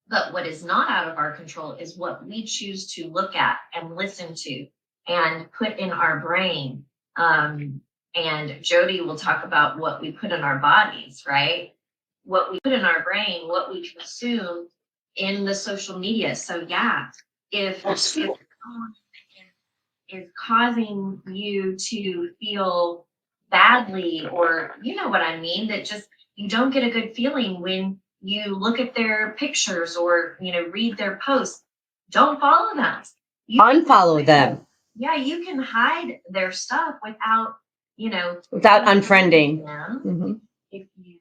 But what is not out of our control is what we choose to look at and listen to and put in our brain. And Jody will talk about what we put in our bodies, right? What we put in our brain, what we consume in the social media. So yeah, if someone is causing you to feel badly, or you know what I mean, that just you don't get a good feeling when you look at their pictures or read their posts, don't follow them. You Unfollow them Yeah, you can hide their stuff without without unfriending unfriending. them Mhm. if you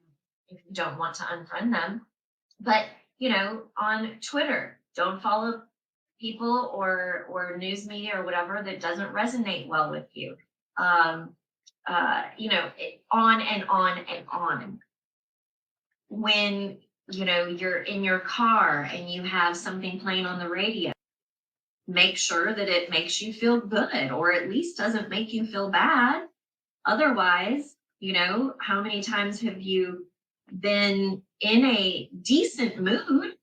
don't want to unfriend them. But on Twitter, don't follow people or news media or whatever that doesn't resonate well with you. Um, on and on and on. When you're in your car and you have something playing on the radio, make sure that it makes you feel good, or at least doesn't make you feel bad. Otherwise, how many times have you been in a decent mood,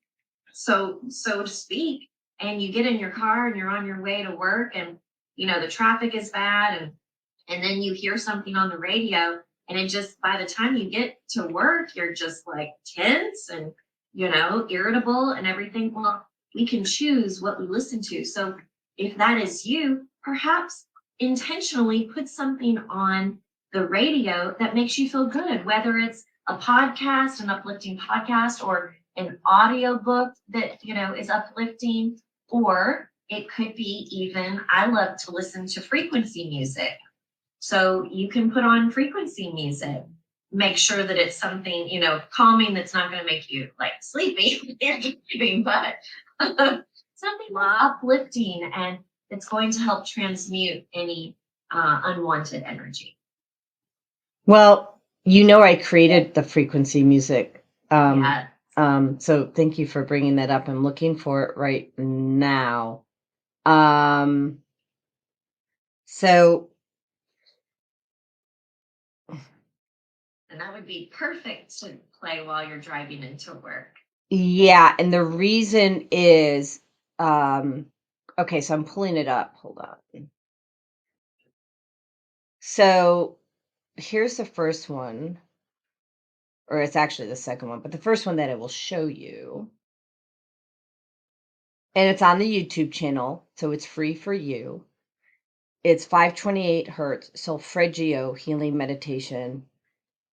so to speak, and you get in your car and you're on your way to work, and the traffic is bad, and then you hear something on the radio, and it just, by the time you get to work, you're just like tense and irritable and everything. Well, we can choose what we listen to. So if that is you, perhaps intentionally put something on the radio that makes you feel good, whether it's a podcast, an uplifting podcast, or an audio book that is uplifting, or it could be, even, I love to listen to frequency music, so you can put on frequency music. Make sure that it's something, calming, that's not going to make you like sleepy, but something uplifting, and it's going to help transmute any unwanted energy. Well, I created the frequency music. Yeah. So thank you for bringing that up. I'm looking for it right now. So And that would be perfect to play while you're driving into work. yeah, and the reason is, okay, so I'm pulling it up. Hold on. So here's the first one, or it's actually the second one, but the first one that I will show you. And it's on the YouTube channel, so it's free for you. It's 528 hertz solfeggio healing meditation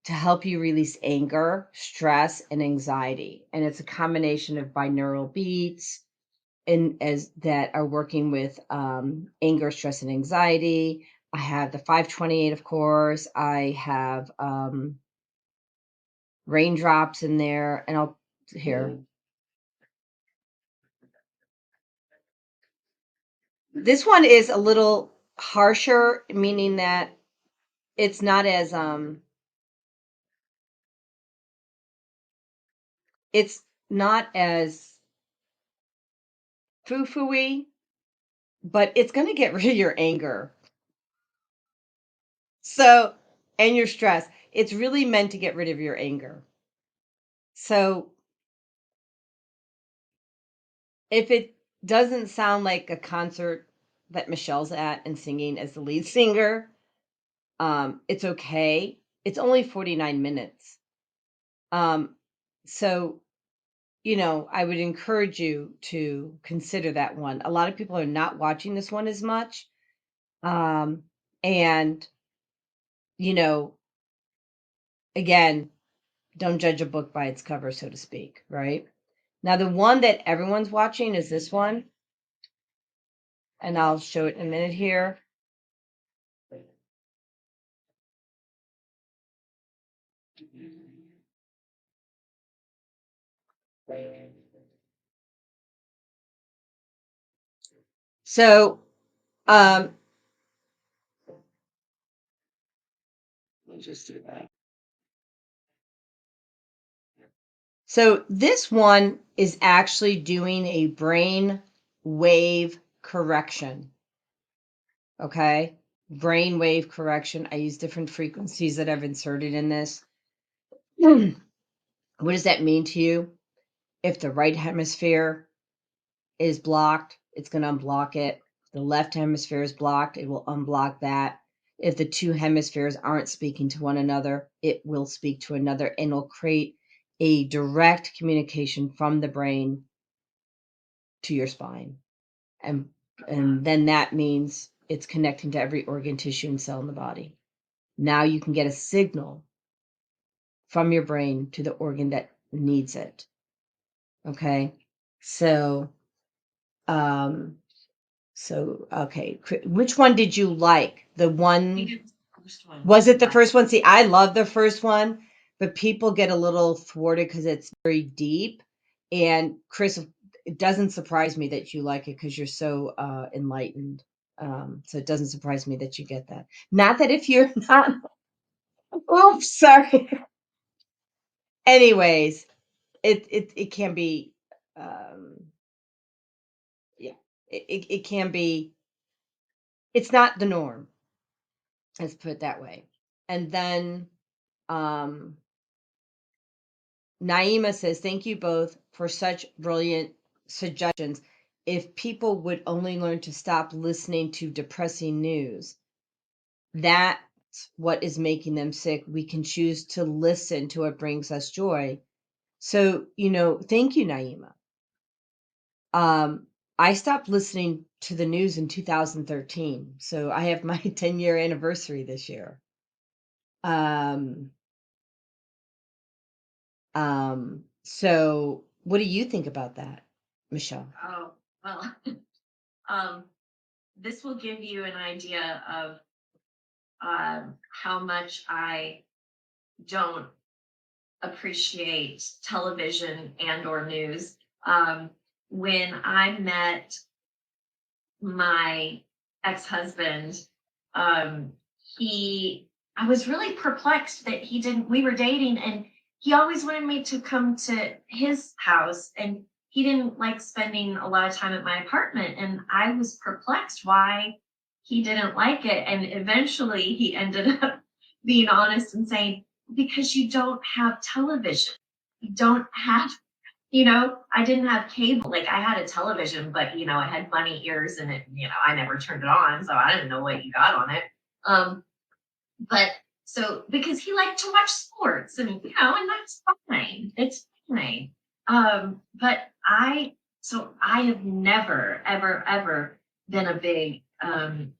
to help you release anger, stress, and anxiety. And it's a combination of binaural beats and as that are working with anger, stress, and anxiety. I have the 528, of course. I have raindrops in there, and I'll here. This one is a little harsher, meaning that it's not as it's not as foo-foo-y, but it's gonna get rid of your anger. So, and your stress. It's really meant to get rid of your anger. So, if it doesn't sound like a concert that Michelle's at and singing as the lead singer, it's okay. It's only 49 minutes. Um, so, I would encourage you to consider that one. A lot of people are not watching this one as much. And, you know, again, don't judge a book by its cover, so to speak, right? Now, the one that everyone's watching is this one, and I'll show it in a minute here. So, um, let me just do that. So, this one is actually doing a brain wave correction. Okay? Brain wave correction. I use different frequencies that I've inserted in this. What does that mean to you? If the right hemisphere is blocked, it's going to unblock it. If the left hemisphere is blocked, it will unblock that. If the two hemispheres aren't speaking to one another, it will speak to another and will create a direct communication from the brain to your spine. And then that means it's connecting to every organ, tissue, and cell in the body. Now you can get a signal from your brain to the organ that needs it. Okay? So, um, okay, which one did you like? The one, was it the first one? See, I love the first one, but people get a little thwarted because it's very deep. And Chris, it doesn't surprise me that you like it because you're so enlightened. So it doesn't surprise me that you get that. Not that if you're not, oops, sorry. Anyways, it can be, yeah, it can be, it's not the norm. Let's put it that way. And then um, Naima says, thank you both for such brilliant suggestions. If people would only learn to stop listening to depressing news, that's what is making them sick. We can choose to listen to what brings us joy. So, thank you, Naima. I stopped listening to the news in 2013. So I have my 10-year anniversary this year. So what do you think about that, Michelle? Oh, well, um, this will give you an idea of how much I don't appreciate television and or news. When I met my ex-husband, um, I was really perplexed that we were dating and he always wanted me to come to his house and he didn't like spending a lot of time at my apartment. And I was perplexed why he didn't like it. And eventually he ended up being honest and saying, because you don't have television. You don't have, I didn't have cable. Like I had a television, but it had bunny ears and I never turned it on, so I didn't know what you got on it. But so because he liked to watch sports and and that's fine. It's fine. But I have never, ever, ever been a big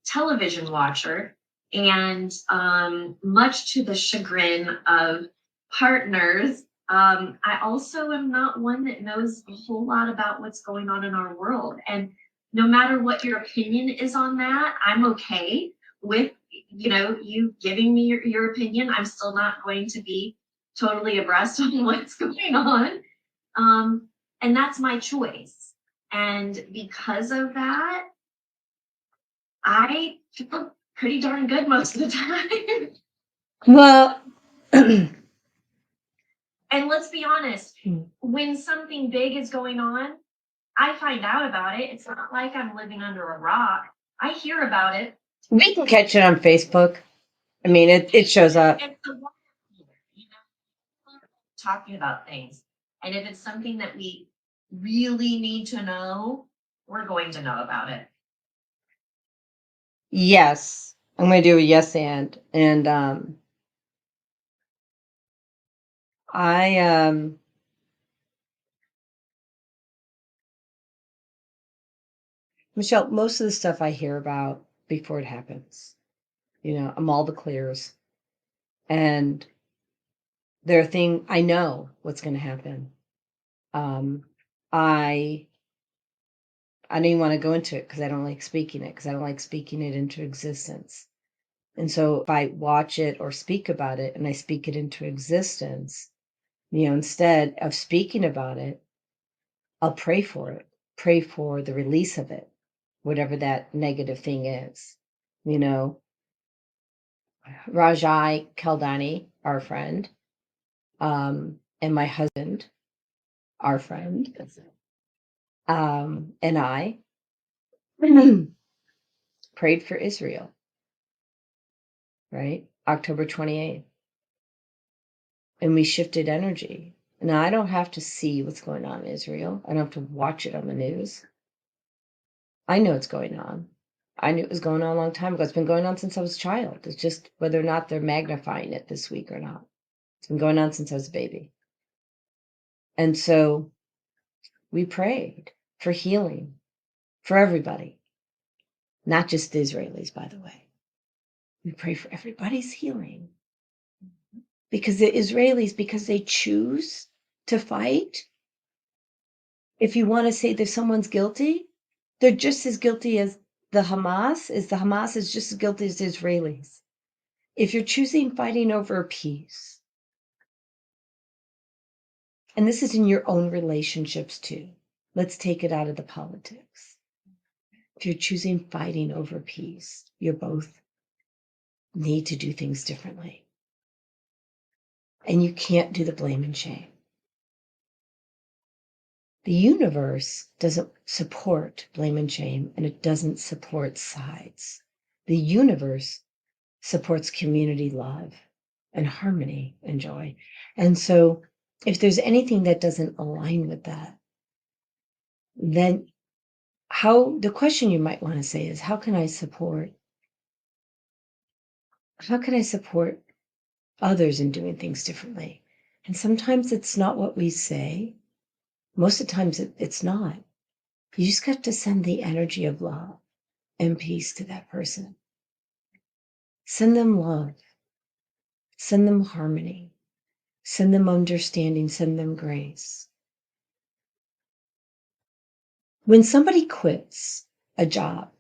television watcher. And much to the chagrin of partners, I also am not one that knows a whole lot about what's going on in our world. And no matter what your opinion is on that, I'm okay with you giving me your opinion. I'm still not going to be totally abreast on what's going on. And that's my choice. And because of that, I feel pretty darn good most of the time. Well, And let's be honest, when something big is going on, I find out about it. It's not like I'm living under a rock. I hear about it. we can catch it on Facebook. I mean, it shows up. And so, talking about things. And if it's something that we really need to know, we're going to know about it. Yes, I'm going to do a yes and I Michelle, most of the stuff I hear about before it happens. I'm all the clears, and there are things I know what's going to happen. Um, I I don't even want to go into it because I don't like speaking it because I don't like speaking it into existence. And so if I watch it or speak about it and I speak it into existence, instead of speaking about it, I'll pray for it, pray for the release of it, whatever that negative thing is. You know, Rajai Kaldani, our friend, and my husband, our friend, and I. prayed for Israel, right? October 28th. And we shifted energy. Now, I don't have to see what's going on in Israel. I don't have to watch it on the news. I know what's going on. I knew it was going on a long time ago. It's been going on since I was a child. It's just whether or not they're magnifying it this week or not. It's been going on since I was a baby. And so we prayed for healing for everybody, not just the Israelis, by the way. We pray for everybody's healing because the Israelis, because they choose to fight, if you want to say that someone's guilty, they're just as guilty as the Hamas is just as guilty as the Israelis. If you're choosing fighting over peace, and this is in your own relationships too, let's take it out of the politics. If you're choosing fighting over peace, you both need to do things differently. And you can't do the blame and shame. The universe doesn't support blame and shame, and it doesn't support sides. The universe supports community love and harmony and joy. And so if there's anything that doesn't align with that, then the question you might want to say is, how can I support others in doing things differently? And sometimes it's not what we say. Most of the times it's not. You just got to send the energy of love and peace to that person. Send them love. Send them harmony. Send them understanding. Send them grace. When somebody quits a job,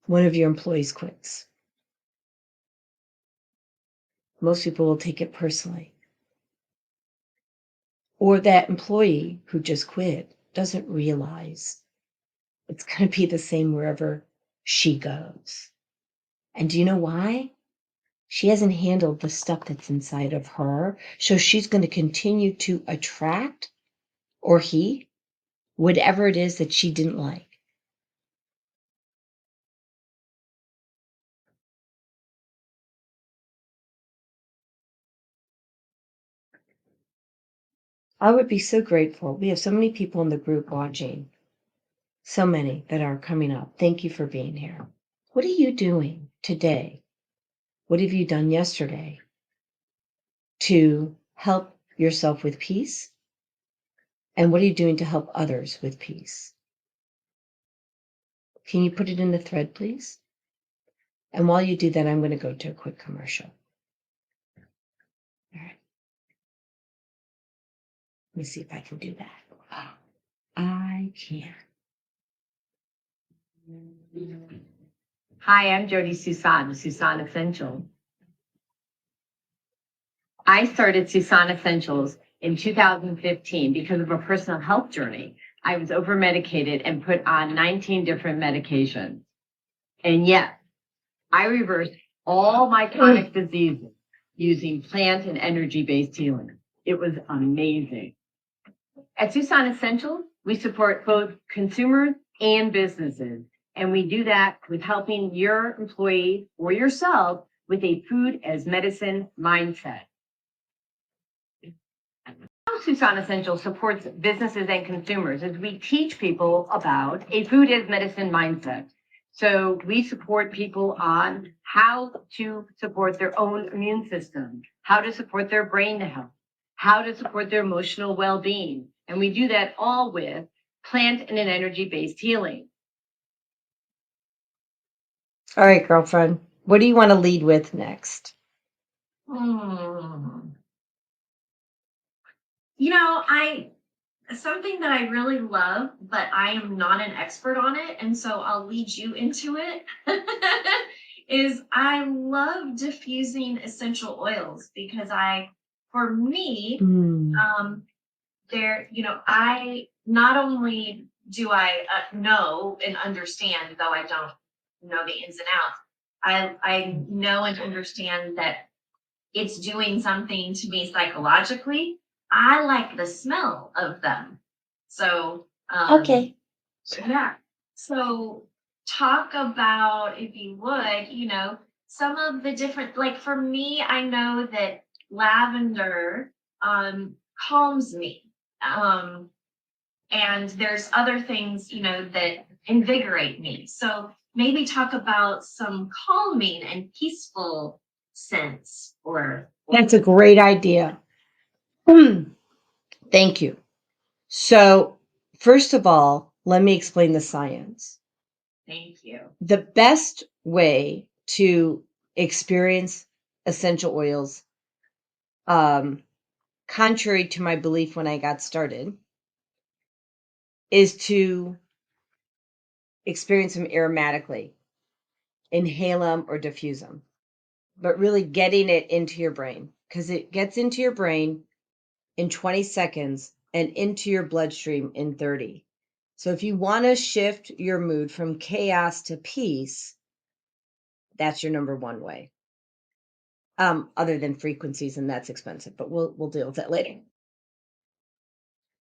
one of your employees quits, most people will take it personally. Or that employee who just quit doesn't realize it's going to be the same wherever she goes. And do you know why? She hasn't handled the stuff that's inside of her. So she's going to continue to attract, or he, whatever it is that she didn't like. I would be so grateful. We have so many people in the group watching, so many that are coming up. Thank you for being here. What are you doing today? What have you done yesterday to help yourself with peace? And what are you doing to help others with peace? Can you put it in the thread, please? And while you do that, I'm going to go to a quick commercial. All right. Let me see if I can do that. Oh, I can. Hi, I'm Jody Susan, Susan Essentials. I started Susan Essentials in 2015 because of a personal health journey. I was over medicated and put on 19 different medications. And yet, I reversed all my chronic diseases using plant and energy based healing. It was amazing. At Susan Essentials, we support both consumers and businesses. And we do that with helping your employee or yourself with a food as medicine mindset. How Susan Essentials supports businesses and consumers is we teach people about a food as medicine mindset. So we support people on how to support their own immune system, how to support their brain health, how to support their emotional well-being. And we do that all with plant and an energy-based healing. All right, girlfriend. What do you want to lead with next? You know, something that I really love, but I am not an expert on it, and so I'll lead you into it. Is I love diffusing essential oils because for me, I not only do I know and understand, though I don't know the ins and outs, I know and understand that it's doing something to me psychologically. I like the smell of them. So, Okay. Yeah. So talk about, if you would, some of the different, like for me, I know that lavender calms me. Um, and there's other things, that invigorate me. So maybe talk about some calming and peaceful scents or That's a great idea. Thank you. So, first of all, let me explain the science. thank you. The best way to experience essential oils, contrary to my belief when I got started, is to experience them aromatically, inhale them or diffuse them, but really getting it into your brain because it gets into your brain in 20 seconds and into your bloodstream in 30. So if you want to shift your mood from chaos to peace, that's your number one way. Other than frequencies, and that's expensive, but we'll deal with that later.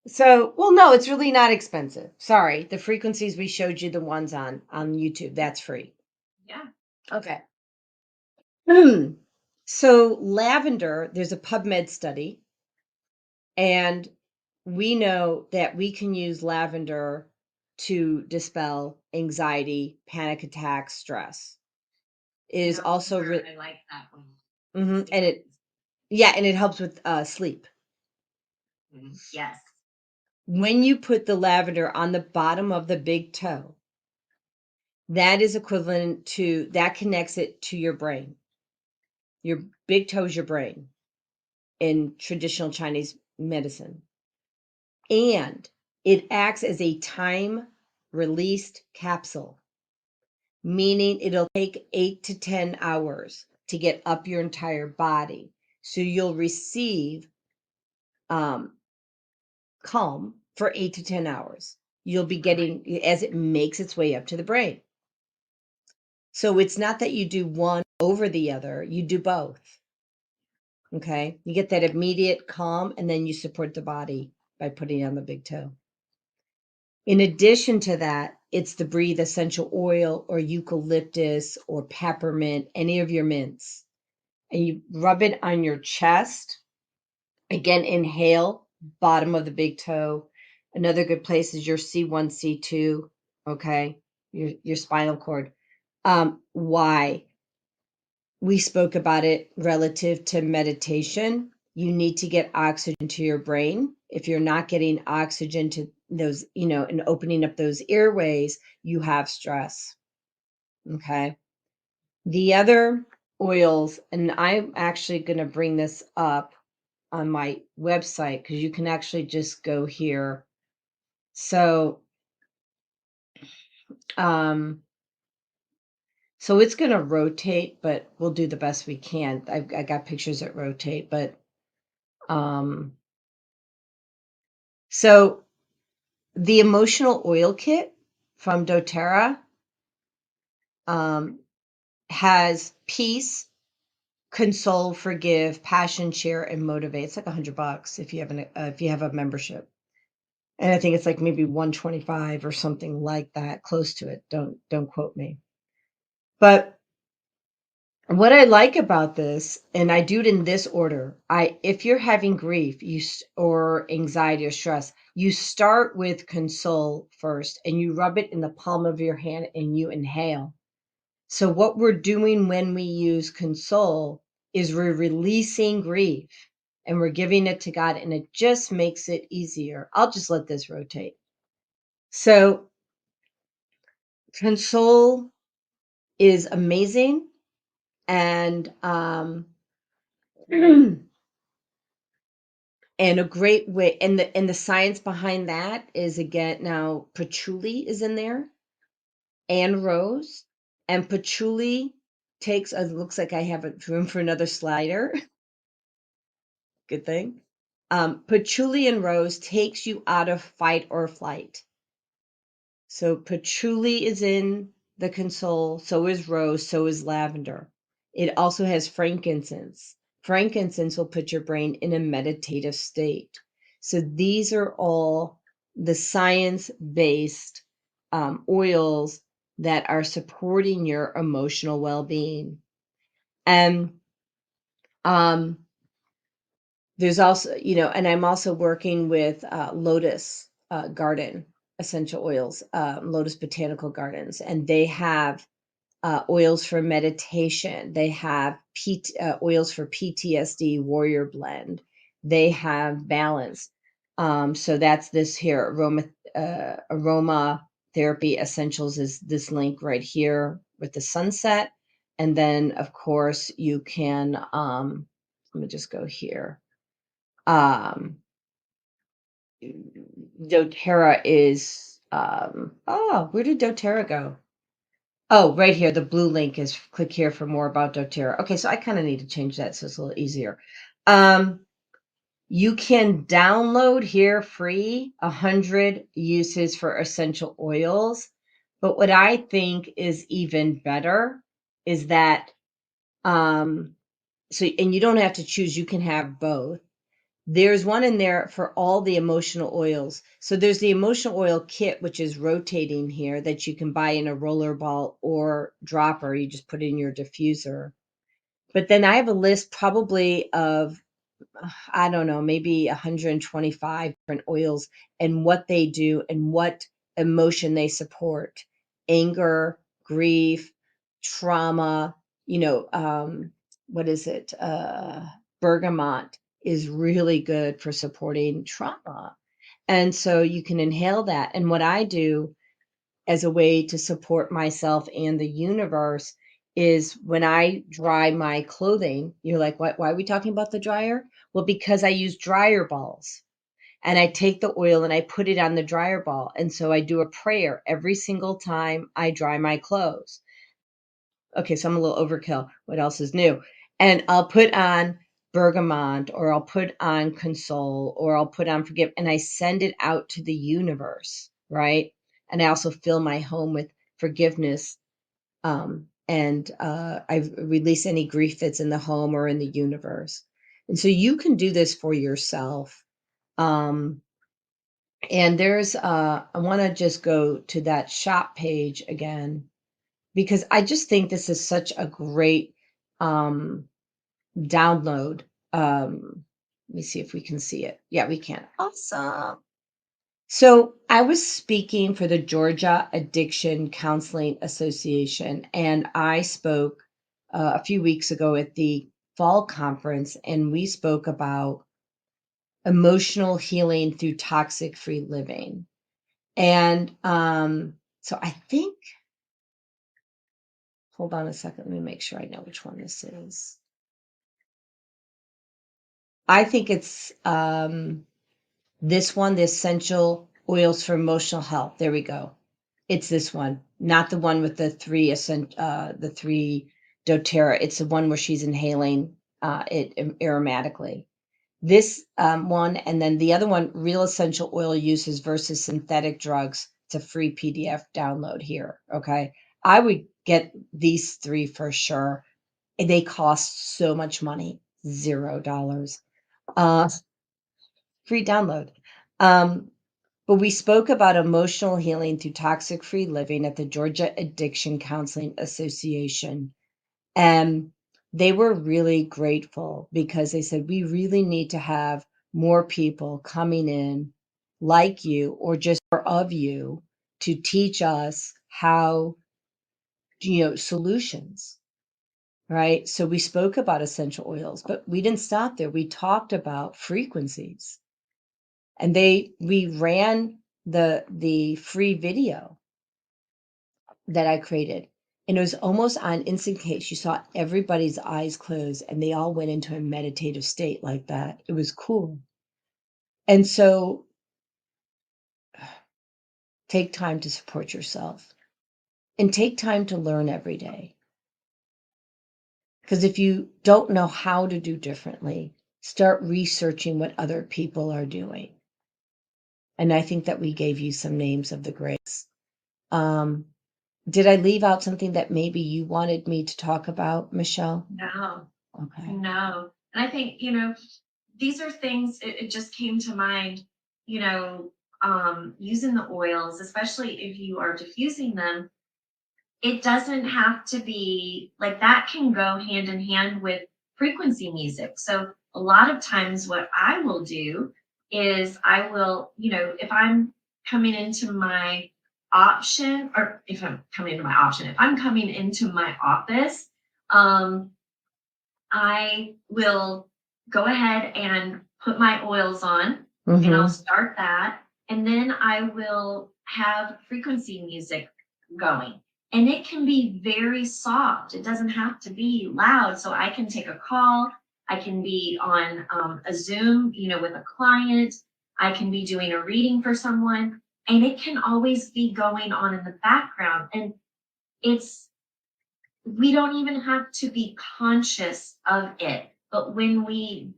So, well, no, it's really not expensive. Sorry, the frequencies we showed you, the ones on YouTube, that's free. Yeah. Okay. So lavender, there's a PubMed study, and we know that we can use lavender to dispel anxiety, panic attacks, stress. It is also I like that one. and it helps with sleep. Yes. When you put the lavender on the bottom of the big toe, that is equivalent to that connects it to your brain. Your big toe is your brain in traditional Chinese medicine. And it acts as a time released capsule, meaning it'll take 8 to 10 hours to get up your entire body. So you'll receive calm for 8 to 10 hours. You'll be getting as it makes its way up to the brain. So it's not that you do one over the other, you do both. Okay? You get that immediate calm and then you support the body by putting it on the big toe. In addition to that, it's the breathe essential oil or eucalyptus or peppermint, any of your mints. And you rub it on your chest. Again, inhale, bottom of the big toe. Another good place is your C1, C2, okay? Your spinal cord. Why? We spoke about it relative to meditation. You need to get oxygen to your brain. If you're not getting oxygen to those, and opening up those airways, you have stress. Okay. The other oils, and I'm actually going to bring this up on my website because you can actually just go here. So, so it's going to rotate, but we'll do the best we can. I got pictures that rotate, but so the emotional oil kit from doTERRA has peace, console, forgive, passion, share, and motivate. It's like $100 if you have a membership, and I think it's like maybe 125 or something like that, close to it. Don't quote me. But what I like about this, and I do it in this order, if you're having grief, or anxiety or stress, you start with console first, and you rub it in the palm of your hand, and you inhale. So what we're doing when we use console is we're releasing grief, and we're giving it to God, and it just makes it easier. I'll just let this rotate. So console is amazing, and and a great way, and the science behind that is, again, now patchouli is in there, and rose, and patchouli takes, it looks like I have room for another slider. Good thing. Patchouli and rose takes you out of fight or flight. So patchouli is in the console, so is rose, so is lavender. It also has frankincense. Frankincense will put your brain in a meditative state. So these are all the science-based oils that are supporting your emotional well-being. And there's also, and I'm also working with Lotus Garden essential oils, Lotus Botanical Gardens, and they have oils for meditation. They have oils for PTSD, Warrior Blend. They have balance. So that's this here, aroma therapy essentials is this link right here with the sunset. And then of course you can, let me just go here. doTERRA is, where did doTERRA go? Oh, right here, the blue link is click here for more about doTERRA. Okay, so I kind of need to change that so it's a little easier. You can download here free 100 uses for essential oils. But what I think is even better is that, and you don't have to choose, you can have both. There's one in there for all the emotional oils. So there's the emotional oil kit, which is rotating here, that you can buy in a roller ball or dropper. You just put it in your diffuser. But then I have a list probably of, I don't know, maybe 125 different oils and what they do and what emotion they support. Anger, grief, trauma, what is it? Bergamot is really good for supporting trauma. And so you can inhale that. And what I do as a way to support myself and the universe is when I dry my clothing, you're like, what, why are we talking about the dryer? Well, because I use dryer balls and I take the oil and I put it on the dryer ball. And so I do a prayer every single time I dry my clothes. Okay, so I'm a little overkill. What else is new? And I'll put on bergamot or I'll put on console or I'll put on forgive and I send it out to the universe, right? And I also fill my home with forgiveness. And I release any grief that's in the home or in the universe. And so you can do this for yourself. And I want to just go to that shop page again because I just think this is such a great download. Let me see if we can see it. Yeah, we can. Awesome. So I was speaking for the Georgia Addiction Counseling Association, and I spoke a few weeks ago at the fall conference, and we spoke about emotional healing through toxic-free living. And so I think, hold on a second, let me make sure I know which one this is. I think it's this one, the essential oils for emotional health. There we go. It's this one, not the one with the three doTERRA. It's the one where she's inhaling it aromatically. This one, and then the other one, real essential oil uses versus synthetic drugs. It's a free PDF download here. Okay, I would get these three for sure. They cost so much money, $0. Uh, Free download. But we spoke about emotional healing through toxic free living at the Georgia Addiction Counseling Association. And they were really grateful because they said, we really need to have more people coming in like you or just of you to teach us how, solutions. Right. So we spoke about essential oils, but we didn't stop there. We talked about frequencies. And we ran the free video that I created. And it was almost on instant case. You saw everybody's eyes close and they all went into a meditative state like that. It was cool. And so take time to support yourself and take time to learn every day. Because if you don't know how to do differently, start researching what other people are doing. And I think that we gave you some names of the greats. Did I leave out something that maybe you wanted me to talk about, Michelle? No, Okay. no. And I think, these are things, it just came to mind, you know, using the oils, especially if you are diffusing them, it doesn't have to be like that, can go hand in hand with frequency music. So a lot of times what I will do is I will, if I'm coming into my option, or if I'm coming into my option, if I'm coming into my office, um, I will go ahead and put my oils on, and I'll start that. And then I will have frequency music going. And it can be very soft. It doesn't have to be loud. So I can take a call. I can be on a Zoom, with a client. I can be doing a reading for someone. And it can always be going on in the background. And it's we don't even have to be conscious of it, but when we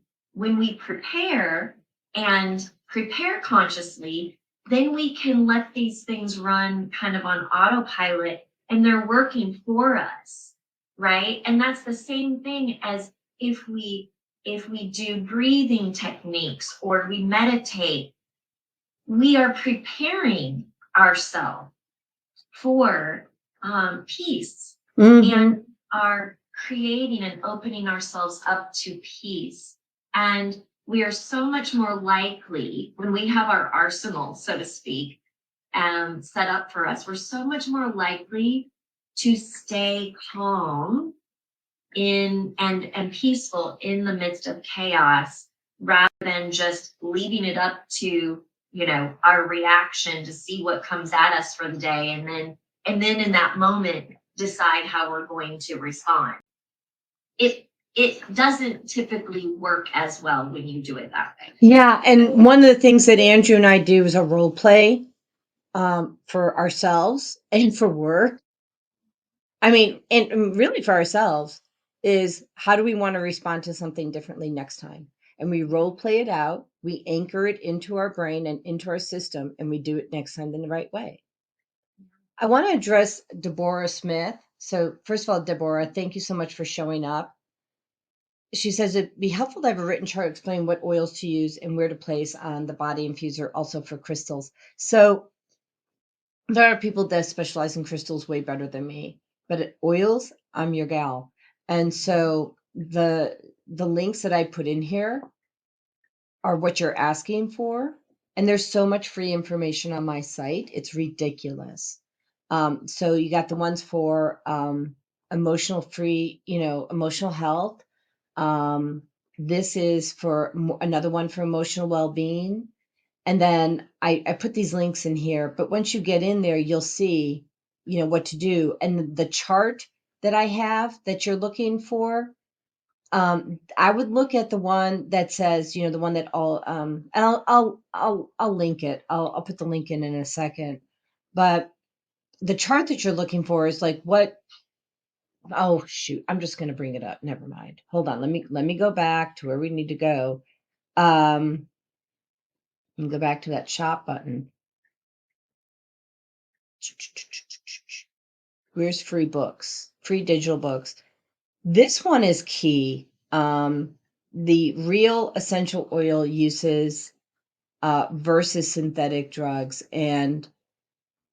prepare and prepare consciously, then we can let these things run kind of on autopilot, and they're working for us, right? And that's the same thing as if we do breathing techniques or we meditate. We are preparing ourselves for peace, and are creating and opening ourselves up to peace. And we are so much more likely when we have our arsenal, so to speak, set up for us, we're so much more likely to stay calm in and peaceful in the midst of chaos, rather than just leaving it up to our reaction to see what comes at us for the day, and then in that moment decide how we're going to respond. It doesn't typically work as well when you do it that way. Yeah, and one of the things that Andrew and I do is a role play for ourselves and for work. I mean, and really for ourselves, is how do we want to respond to something differently next time? And we role play it out, we anchor it into our brain and into our system, and we do it next time in the right way. I want to address Deborah Smith. So, first of all, Deborah, thank you so much for showing up. She says it'd be helpful to have a written chart explaining what oils to use and where to place on the body infuser, also for crystals. So, there are people that specialize in crystals way better than me, but at oils, I'm your gal. And so the links that I put in here are what you're asking for. And there's so much free information on my site. It's ridiculous. So you got the ones for emotional health. Um, this is for another one for emotional well-being. And then I put these links in here, but once you get in there, you'll see, what to do. And the chart that I have that you're looking for, I would look at the one that says, the one that and I'll link it. I'll put the link in a second. But the chart that you're looking for is like what? Oh shoot! I'm just going to bring it up. Never mind. Hold on. Let me go back to where we need to go. Let me go back to that shop button. Where's free books? Free digital books. This one is key. The real essential oil uses versus synthetic drugs. And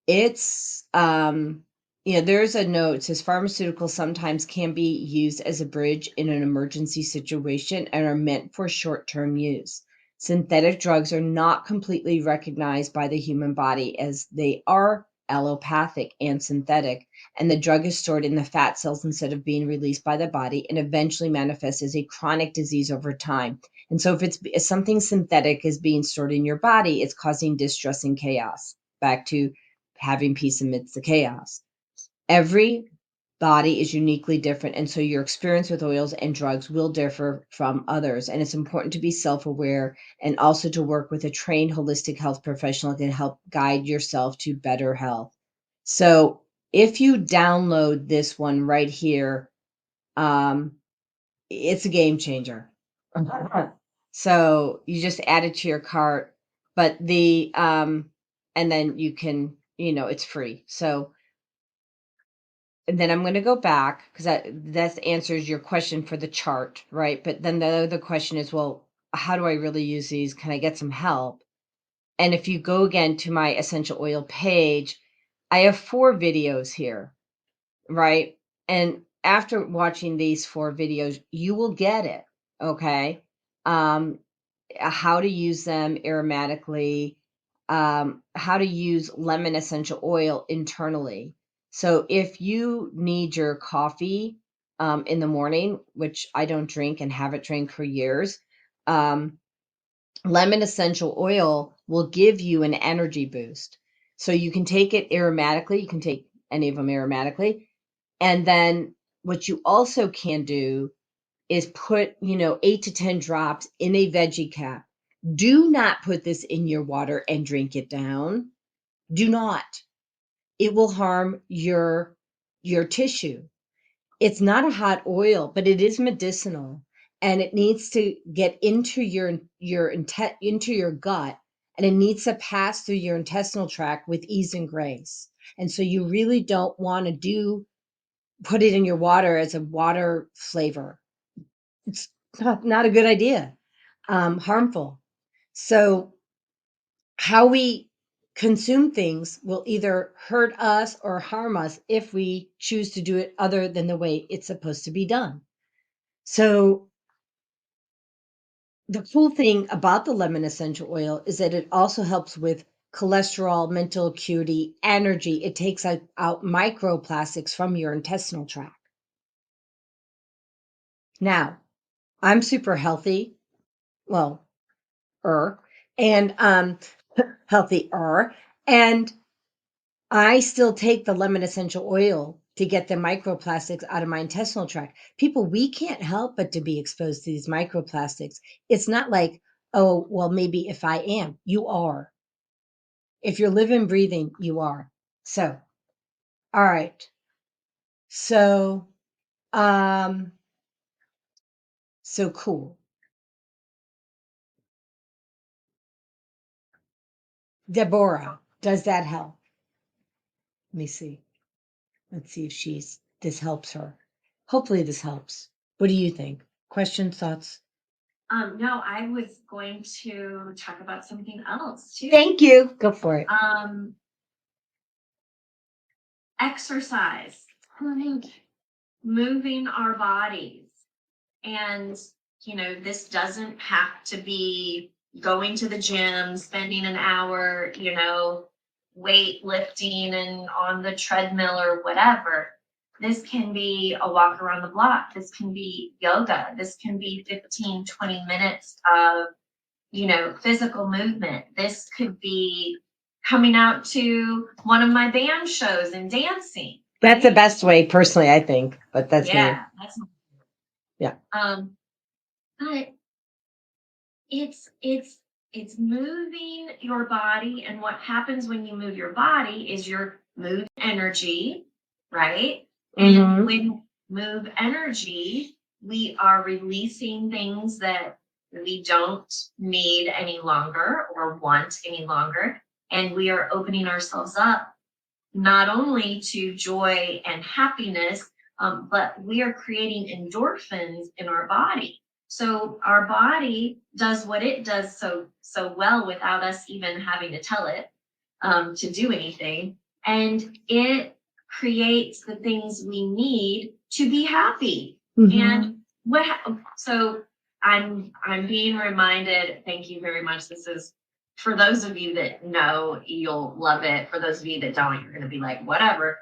it's, there's a note, it says pharmaceuticals sometimes can be used as a bridge in an emergency situation and are meant for short-term use. Synthetic drugs are not completely recognized by the human body as they are allopathic and synthetic, and the drug is stored in the fat cells instead of being released by the body and eventually manifests as a chronic disease over time. And so if something synthetic is being stored in your body, it's causing distress and chaos. Back to having peace amidst the chaos. Every body is uniquely different, and so your experience with oils and drugs will differ from others. And it's important to be self-aware and also to work with a trained holistic health professional that can help guide yourself to better health. So if you download this one right here, it's a game changer. So you just add it to your cart, but and then you can, it's free. So, and then I'm going to go back because that answers your question for the chart, right? But then the other question is, well, how do I really use these? Can I get some help? And if you go again to my essential oil page, I have 4 videos here, right? And after watching these 4 videos, you will get it, okay? Um, how to use them aromatically, how to use lemon essential oil internally. So if you need your coffee in the morning, which I don't drink and haven't drank for years, um, lemon essential oil will give you an energy boost. So you can take it aromatically. You can take any of them aromatically. And then what you also can do is put, 8 to 10 drops in a veggie cap. Do not put this in your water and drink it down. Do not. It will harm your tissue. It's not a hot oil, but it is medicinal, and it needs to get into into your gut, and it needs to pass through your intestinal tract with ease and grace. And so you really don't want to put it in your water as a water flavor. It's not a good idea. Harmful. So how we consume things will either hurt us or harm us if we choose to do it other than the way it's supposed to be done. So the cool thing about the lemon essential oil is that it also helps with cholesterol, mental acuity, energy. It takes out microplastics from your intestinal tract. Now, I'm super healthy. Well, and healthier, and I still take the lemon essential oil to get the microplastics out of my intestinal tract. People, we can't help but to be exposed to these microplastics. It's not like, oh, well, maybe if I am, you are. If you're living, breathing, you are. So, all right. So, um, so cool. Deborah, does that help? Let me see. Let's see if this helps her. Hopefully this helps. What do you think? Questions, thoughts? No, I was going to talk about something else too. Thank you. Go for it. Exercise, moving our bodies. And, this doesn't have to be going to the gym, spending an hour, weight lifting and on the treadmill or whatever. This can be a walk around the block. This can be yoga. This can be 15, 20 minutes of, physical movement. This could be coming out to one of my band shows and dancing. That's the best way, personally, I think. But that's yeah, that's yeah. But it's moving your body, and what happens when you move your body is you're move energy, right? And when you move energy, we are releasing things that we don't need any longer or want any longer, and we are opening ourselves up not only to joy and happiness, but we are creating endorphins in our body. So our body does what it does so well without us even having to tell it to do anything, and it creates the things we need to be happy. And so I'm being reminded. Thank you very much. This is for those of you that know, you'll love it. For those of you that don't, you're going to be like, whatever.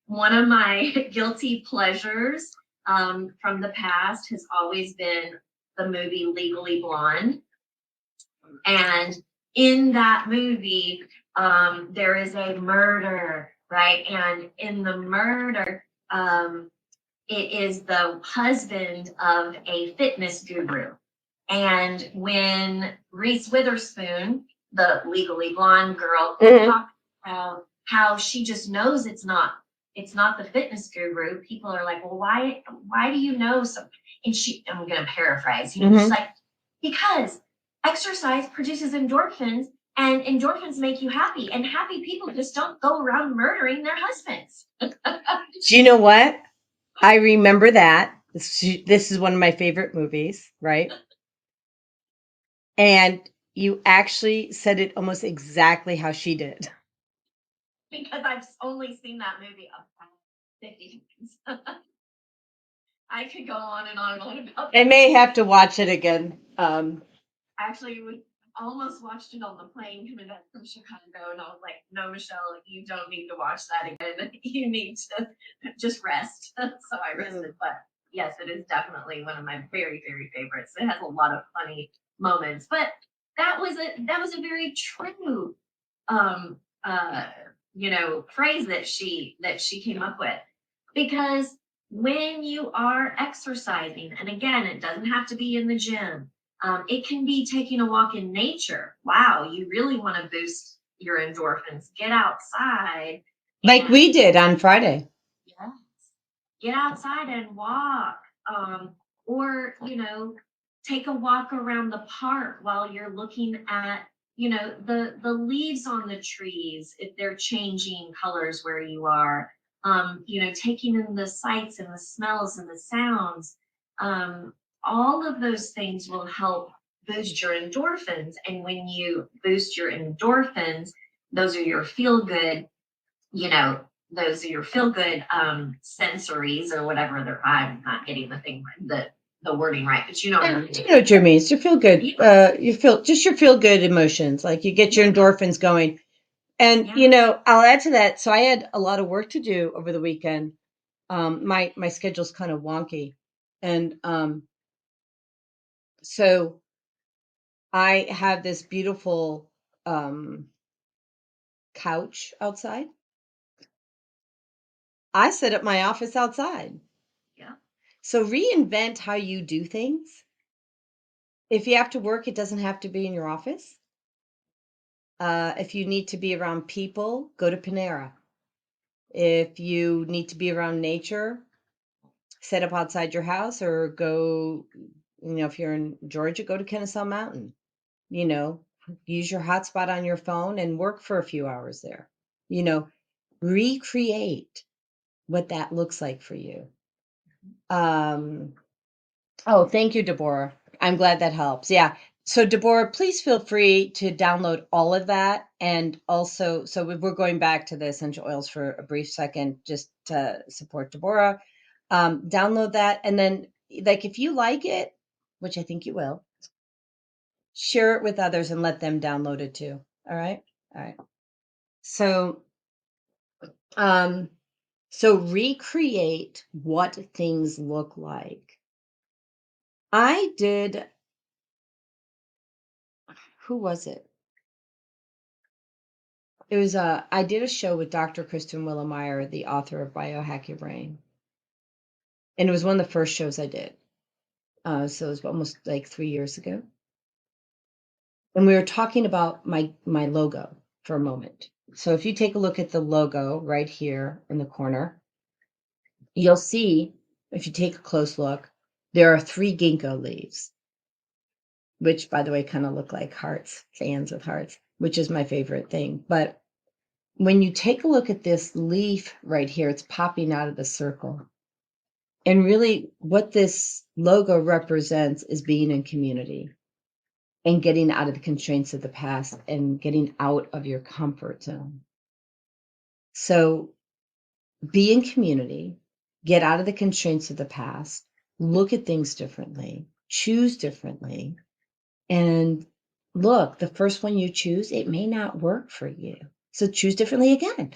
One of my guilty pleasures from the past has always been the movie Legally Blonde. And in that movie, there is a murder, right? And in the murder, it is the husband of a fitness guru. And when Reese Witherspoon, the Legally Blonde girl, talked about how she just knows it's not the fitness guru, people are like, well, why do you know so? And I'm going to paraphrase, she's like, because exercise produces endorphins, and endorphins make you happy, and happy people just don't go around murdering their husbands. Do you know what? I remember that. This is one of my favorite movies, right? And You actually said it almost exactly how she did. Because I've only seen that movie about 50 times. I could go on and on and on about I that. may have to watch it again. Actually, we almost watched it on the plane coming back from Chicago, and I was like, "No, Michelle, you don't need to watch that again. You need to just rest." So I rested. But yes, it is definitely one of my very, very favorites. It has a lot of funny moments, but that was a very true um uh phrase that she came up with, because when you are exercising, and again, it doesn't have to be in the gym, it can be taking a walk in nature. Wow, you really want to boost your endorphins, get outside. Like we did on Friday. Yes, get outside and walk, or take a walk around the park while you're looking at the leaves on the trees, if they're changing colors where you are, taking in the sights and the smells and the sounds. All of those things will help boost your endorphins, and when you boost your endorphins, those are your feel good, you know, those are your feel good sensories, or whatever they're. I'm not getting the wording right, but you know what I mean. You know what you mean. It's your feel good. Yeah. You feel just your feel good emotions. Like you get your endorphins going. And Yeah. I'll add to that. So I had a lot of work to do over the weekend. My schedule's kind of wonky, and so I have this beautiful couch outside. I set up my office outside. Yeah. So reinvent how you do things. If you have to work, it doesn't have to be in your office. If you need to be around people, go to Panera. If you need to be around nature, set up outside your house, or go, if you're in Georgia, go to Kennesaw Mountain. You know, use your hotspot on your phone and work for a few hours there. You know, recreate what that looks like for you. Um, oh, thank you, Deborah. I'm glad that helps. Yeah. So, Deborah, please feel free to download all of that. And also, so we're going back to the essential oils for a brief second, just to support Deborah. Download that. And then, like, if you like it, which I think you will, share it with others and let them download it too. All right. All right. So, um, so recreate what things look like. I did, who was it? It was I did a show with Dr. Kristen Willemeyer, the author of Biohack Your Brain. And it was one of the first shows I did. So it was almost like 3 years ago. And we were talking about my logo for a moment. So if you take a look at the logo right here in the corner, you'll see, if you take a close look, there are 3 ginkgo leaves, which, by the way, kind of look like hearts, fans with hearts, which is my favorite thing. But when you take a look at this leaf right here, it's popping out of the circle. And really, what this logo represents is being in community and getting out of the constraints of the past and getting out of your comfort zone. So be in community, get out of the constraints of the past, look at things differently, choose differently. And look, the first one you choose, it may not work for you. So choose differently again.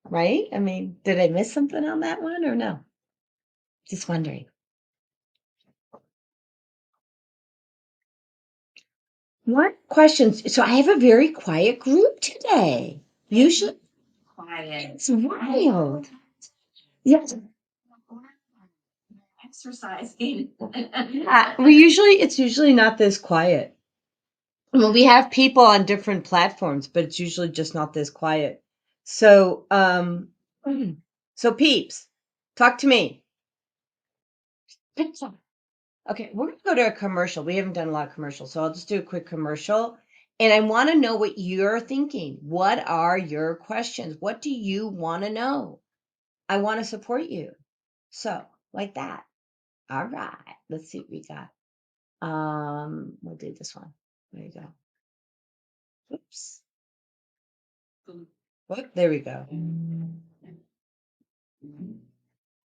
Right? I mean, did I miss something on that one or no? Just wondering. What questions? So I have a very quiet group today. Usually Quiet. it's wild. Yes. Exercising. It's usually not this quiet. Well, we have people on different platforms, but it's usually just not this quiet. So, so peeps, talk to me. Okay, we're gonna go to a commercial. We haven't done a lot of commercials, so I'll just do a quick commercial. And I want to know what you're thinking. What are your questions? What do you want to know? I want to support you. So, like that. All right, let's see what we got. We'll do this one. There you go. Oops. Whoop, there we go.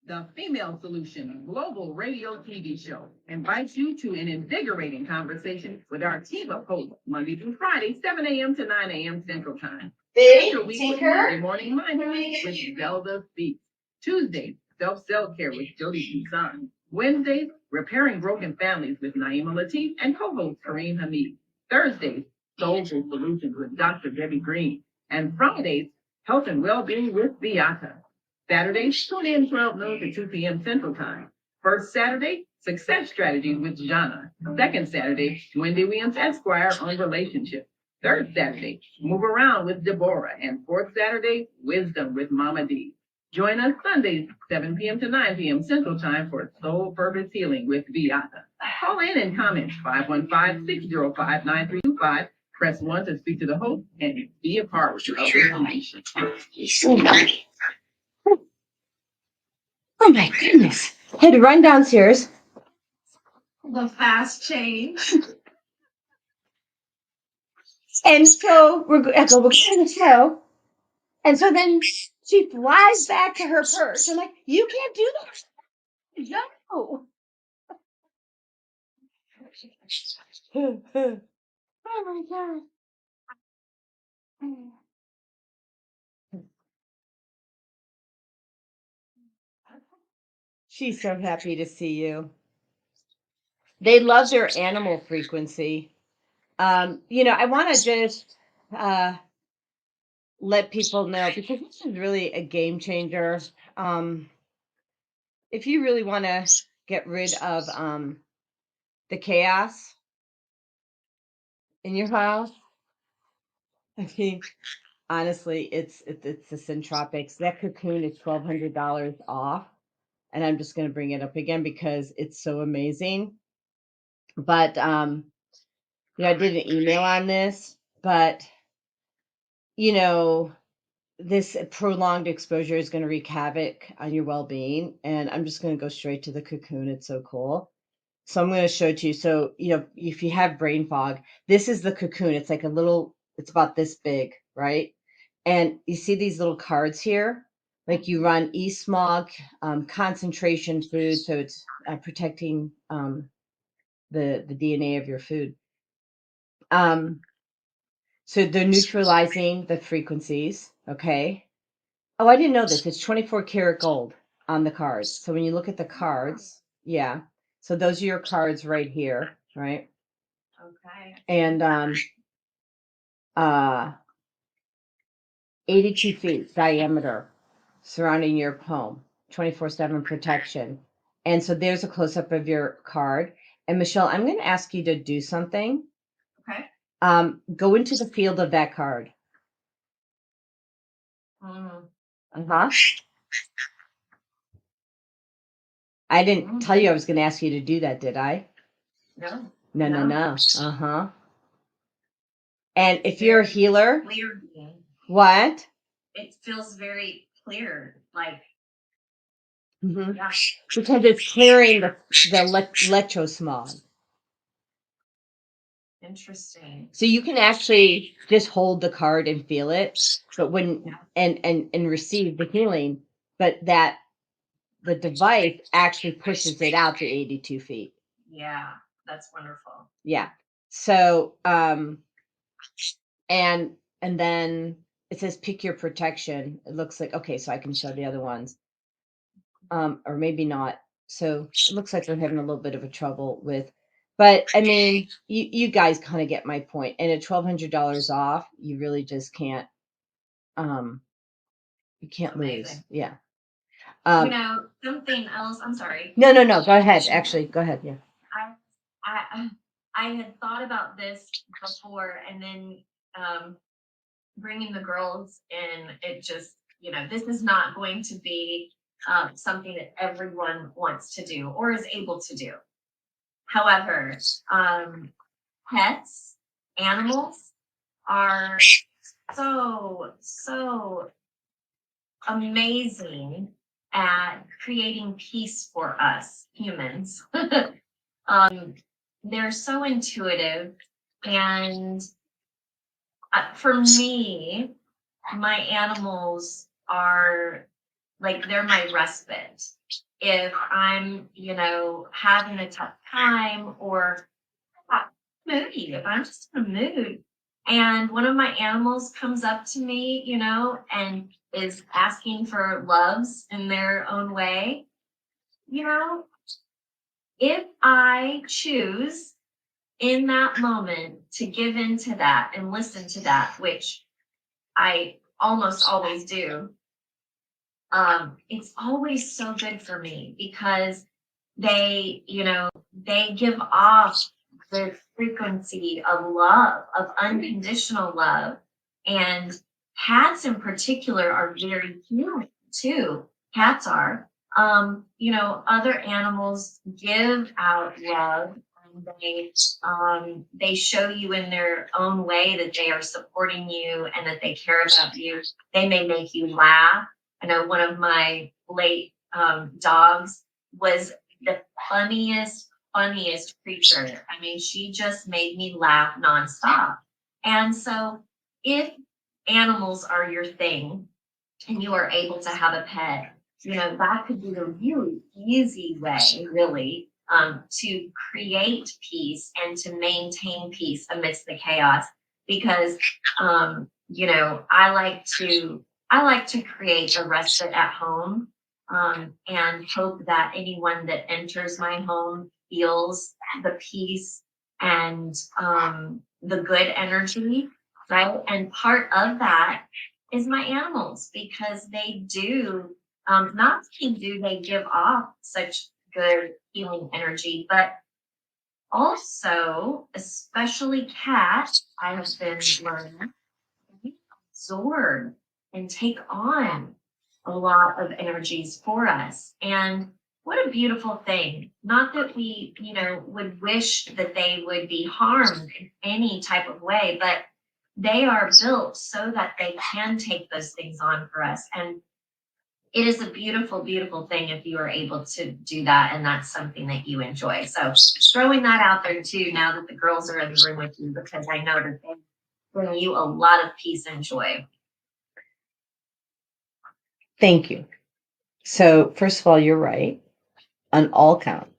The Female Solution Global Radio TV Show invites you to an invigorating conversation with our team of hosts Monday through Friday, 7 a.m. to 9 a.m. Central Time. Your week with Monday Morning Mindfulness with Zelda Speaks. Tuesdays, Self-Care with Jody Susan. Wednesdays, Repairing Broken Families with Naima Latif and co-host Kareem Hamid. Thursdays, Soulful Solutions with Dr. Debbie Green. And Fridays, Health and Wellbeing with Beata. Saturdays, tune in 12 noon to 2 p.m. Central Time. First Saturday, Success Strategies with Jana. Second Saturday, Wendy Williams Esquire on Relationships. Third Saturday, Move Around with Deborah. And fourth Saturday, Wisdom with Mama D. Join us Sundays, 7 p.m. to 9 p.m. Central Time for Soul Purpose Healing with Beata. Call in and comment 515-605-9325. Press 1 to speak to the host and be a part of the information. Oh my goodness. Had to run downstairs. The fast change. And so we're going to the show. And so then she flies back to her purse. I'm like, you can't do that. No. Oh my God. She's so happy to see you. They love their animal frequency. I want to just let people know, because this is really a game changer. If you really want to get rid of the chaos in your house, I mean, honestly, it's the Centropics. That cocoon is $1,200 off, and I'm just going to bring it up again because it's so amazing. But I did an email on this, but this prolonged exposure is going to wreak havoc on your well-being, and I'm just going to go straight to the cocoon. It's so cool. So I'm going to show it to you. So, if you have brain fog, this is the cocoon. It's like it's about this big, right? And you see these little cards here, like you run e-smog, concentration food. So it's protecting the DNA of your food. So they're neutralizing the frequencies. Okay. Oh, I didn't know this. It's 24 karat gold on the cards. So when you look at the cards, yeah. So those are your cards right here, right? Okay. And 82 feet diameter surrounding your home, 24/7 protection. And so there's a close up of your card. And Michelle, I'm going to ask you to do something. Okay. Go into the field of that card. Uh-huh. I didn't tell you I was going to ask you to do that, did I? No. No. Uh-huh. And if you're a healer, Clear. what? It feels very clear, like Mm-hmm. yeah. Because it's clearing the electrosmog. Interesting. So you can actually just hold the card and feel it, but and receive the healing, but that the device actually pushes it out to 82 feet. Yeah, that's wonderful. Yeah. So and then it says pick your protection. It looks like, okay, so I can show the other ones. Or maybe not. So it looks like we're having a little bit of a trouble with, but I mean, you guys kind of get my point. And at $1,200 off, you really just can't, you can't lose. Yeah. Something else. I'm sorry. No. Go ahead. Actually, go ahead. Yeah. I had thought about this before, and then bringing the girls in, it just, this is not going to be something that everyone wants to do or is able to do. However, pets, animals are so amazing at creating peace for us humans. they're so intuitive. And for me, my animals are like, they're my respite. If I'm, having a tough time, or moody, if I'm just in a mood, and one of my animals comes up to me, and is asking for loves in their own way, you know, if I choose in that moment to give in to that and listen to that, which I almost always do, it's always so good for me, because they give off the frequency of love, of unconditional love. And cats in particular are very healing too. Cats are. Other animals give out love, and they show you in their own way that they are supporting you and that they care about you. They may make you laugh. I know one of my late dogs was the funniest creature. I mean, she just made me laugh nonstop. And so, if animals are your thing and you are able to have a pet, that could be a really easy way, really, to create peace and to maintain peace amidst the chaos. Because, I like to create a respite at home, and hope that anyone that enters my home feels the peace and the good energy, right? And part of that is my animals, because they do, not only do they give off such good healing energy, but also, especially cats, I have been learning, absorb and take on a lot of energies for us. And what a beautiful thing. Not that we, would wish that they would be harmed in any type of way, but they are built so that they can take those things on for us. And it is a beautiful, beautiful thing if you are able to do that and that's something that you enjoy. So throwing that out there too, now that the girls are in the room with you, because I know that they bring you a lot of peace and joy. Thank you. So, first of all, you're right on all counts.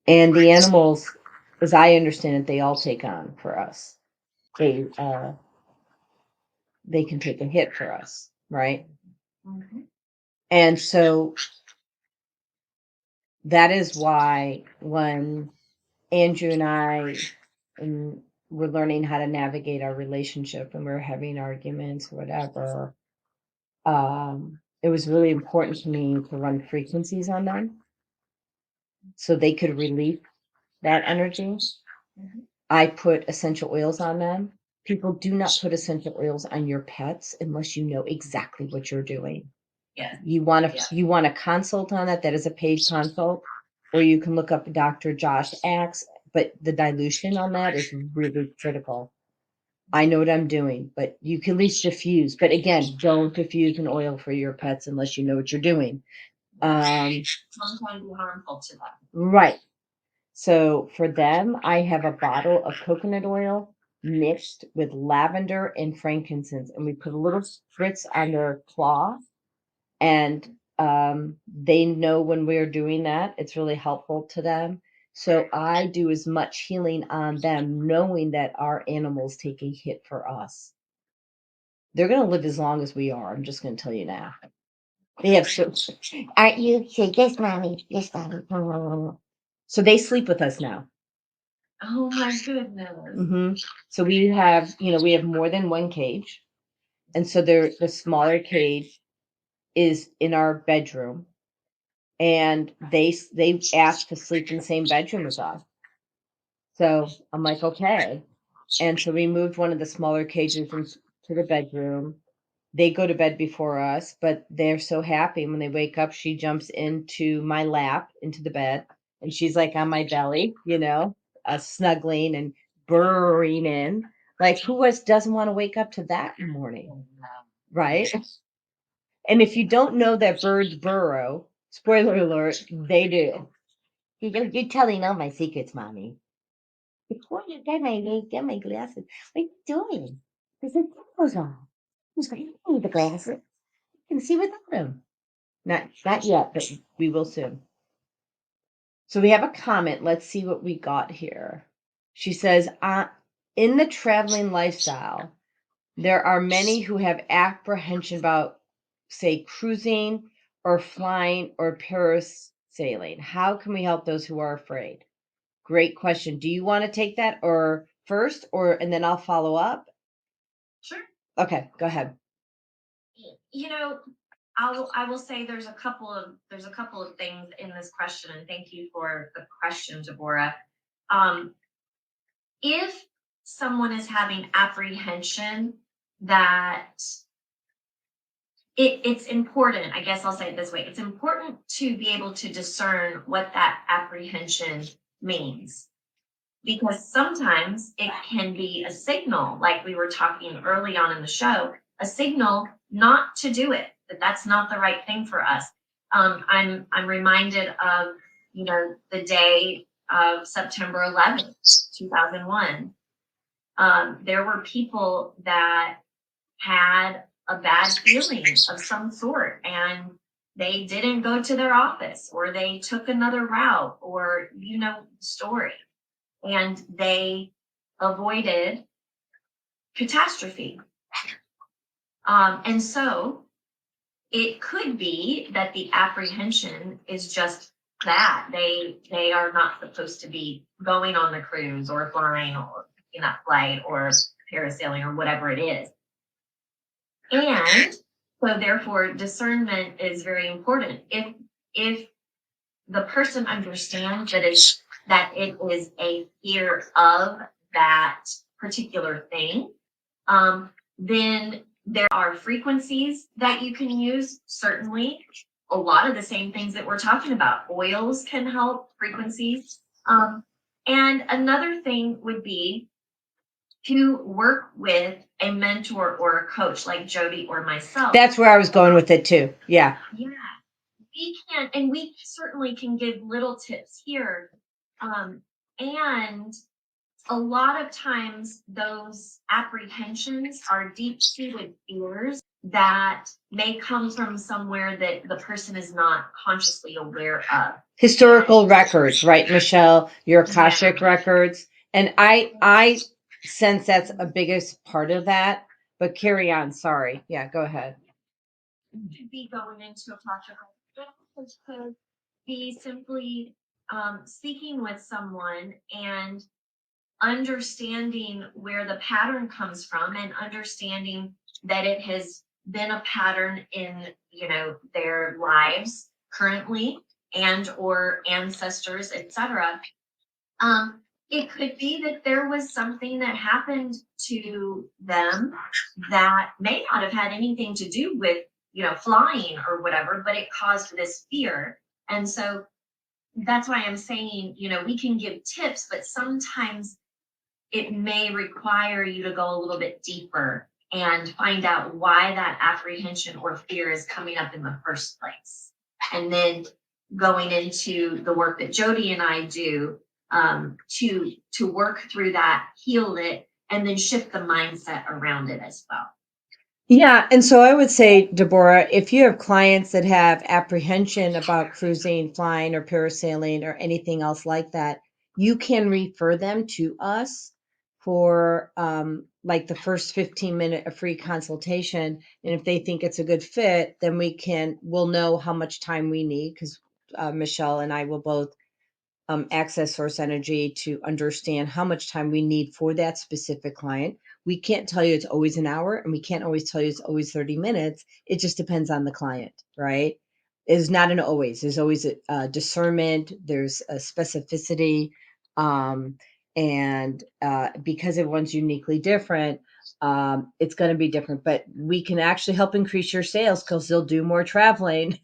And the animals, as I understand it, they all take on for us. They can take a hit for us, right? Mm-hmm. And so that is why when Andrew and I were learning how to navigate our relationship and we were having arguments or whatever, it was really important to me to run frequencies on them so they could release that energy. Mm-hmm. I put essential oils on them. People do not put essential oils on your pets unless you know exactly what you're doing. Yes. You want a consult on that. That is a paid consult, or you can look up Dr. Josh Axe. But the dilution on that is really critical. I know what I'm doing, but you can at least diffuse. But again, don't diffuse an oil for your pets unless you know what you're doing. Sometimes be harmful to them. Right. So for them, I have a bottle of coconut oil mixed with lavender and frankincense, and we put a little spritz on their claw, and they know when we're doing that. It's really helpful to them. So I do as much healing on them, knowing that our animals take a hit for us. They're going to live as long as we are. I'm just going to tell you now. They have so. Aren't you? Say yes, mommy. Yes, mommy. So they sleep with us now. Oh my goodness. Mm-hmm. So we have more than one cage, and so the smaller cage is in our bedroom, and they ask to sleep in the same bedroom as us. So I'm like, okay, and so we moved one of the smaller cages into the bedroom. They go to bed before us, but they're so happy when they wake up. She jumps into my lap, into the bed, and she's like on my belly, snuggling and burrowing in. Like, who doesn't want to wake up to that in the morning, right? And if you don't know that birds burrow, spoiler alert, they do. You're telling all my secrets, mommy. Before you get my glasses. What are you doing? There's the goggles on. Who's going to need the glasses? You can see without them. Not yet, but we will soon. So we have a comment. Let's see what we got here. She says, in the traveling lifestyle, there are many who have apprehension about, say, cruising or flying or parasailing. How can we help those who are afraid? Great question. Do you want to take that or first, or and then I'll follow up? Sure. Okay, go ahead. You know, I will say there's a couple of things in this question, and thank you for the question, Deborah. Um, if someone is having apprehension, that it's important, I guess I'll say it this way, it's important to be able to discern what that apprehension means. Because sometimes it can be a signal, like we were talking early on in the show, a signal not to do it, that that's not the right thing for us. I'm reminded of, the day of September 11th, 2001. There were people that had a bad feeling of some sort, and they didn't go to their office, or they took another route, or the story, and they avoided catastrophe. And so it could be that the apprehension is just that they are not supposed to be going on the cruise or flying or in that flight or parasailing or whatever it is. And so therefore discernment is very important. If the person understands that it is a fear of that particular thing, then there are frequencies that you can use. Certainly, a lot of the same things that we're talking about. Oils can help, frequencies. And another thing would be to work with a mentor or a coach like Jody or myself. That's where I was going with it too. Yeah. Yeah. We can, and we certainly can give little tips here. And a lot of times those apprehensions are deep-seated fears that may come from somewhere that the person is not consciously aware of. Historical records, right, Michelle? Your Akashic records. And I sense that's a biggest part of that. But carry on. Sorry. Yeah, go ahead. Could be going into a practical, could be simply speaking with someone and understanding where the pattern comes from, and understanding that it has been a pattern in their lives currently, and or ancestors, etc. It could be that there was something that happened to them that may not have had anything to do with flying or whatever, but it caused this fear. And so that's why I'm saying, we can give tips, but sometimes it may require you to go a little bit deeper and find out why that apprehension or fear is coming up in the first place. And then going into the work that Jody and I do to work through that, heal it, and then shift the mindset around it as well. Yeah. And so I would say, Deborah, if you have clients that have apprehension about cruising, flying, or parasailing, or anything else like that, you can refer them to us for like the first 15-minute a free consultation. And if they think it's a good fit, then we'll know how much time we need, because Michelle and I will both access source energy to understand how much time we need for that specific client. We can't tell you it's always an hour, and we can't always tell you it's always 30 minutes. It just depends on the client, right? It's not an always. There's always a discernment, there's a specificity. And because everyone's uniquely different, it's going to be different. But we can actually help increase your sales because they'll do more traveling.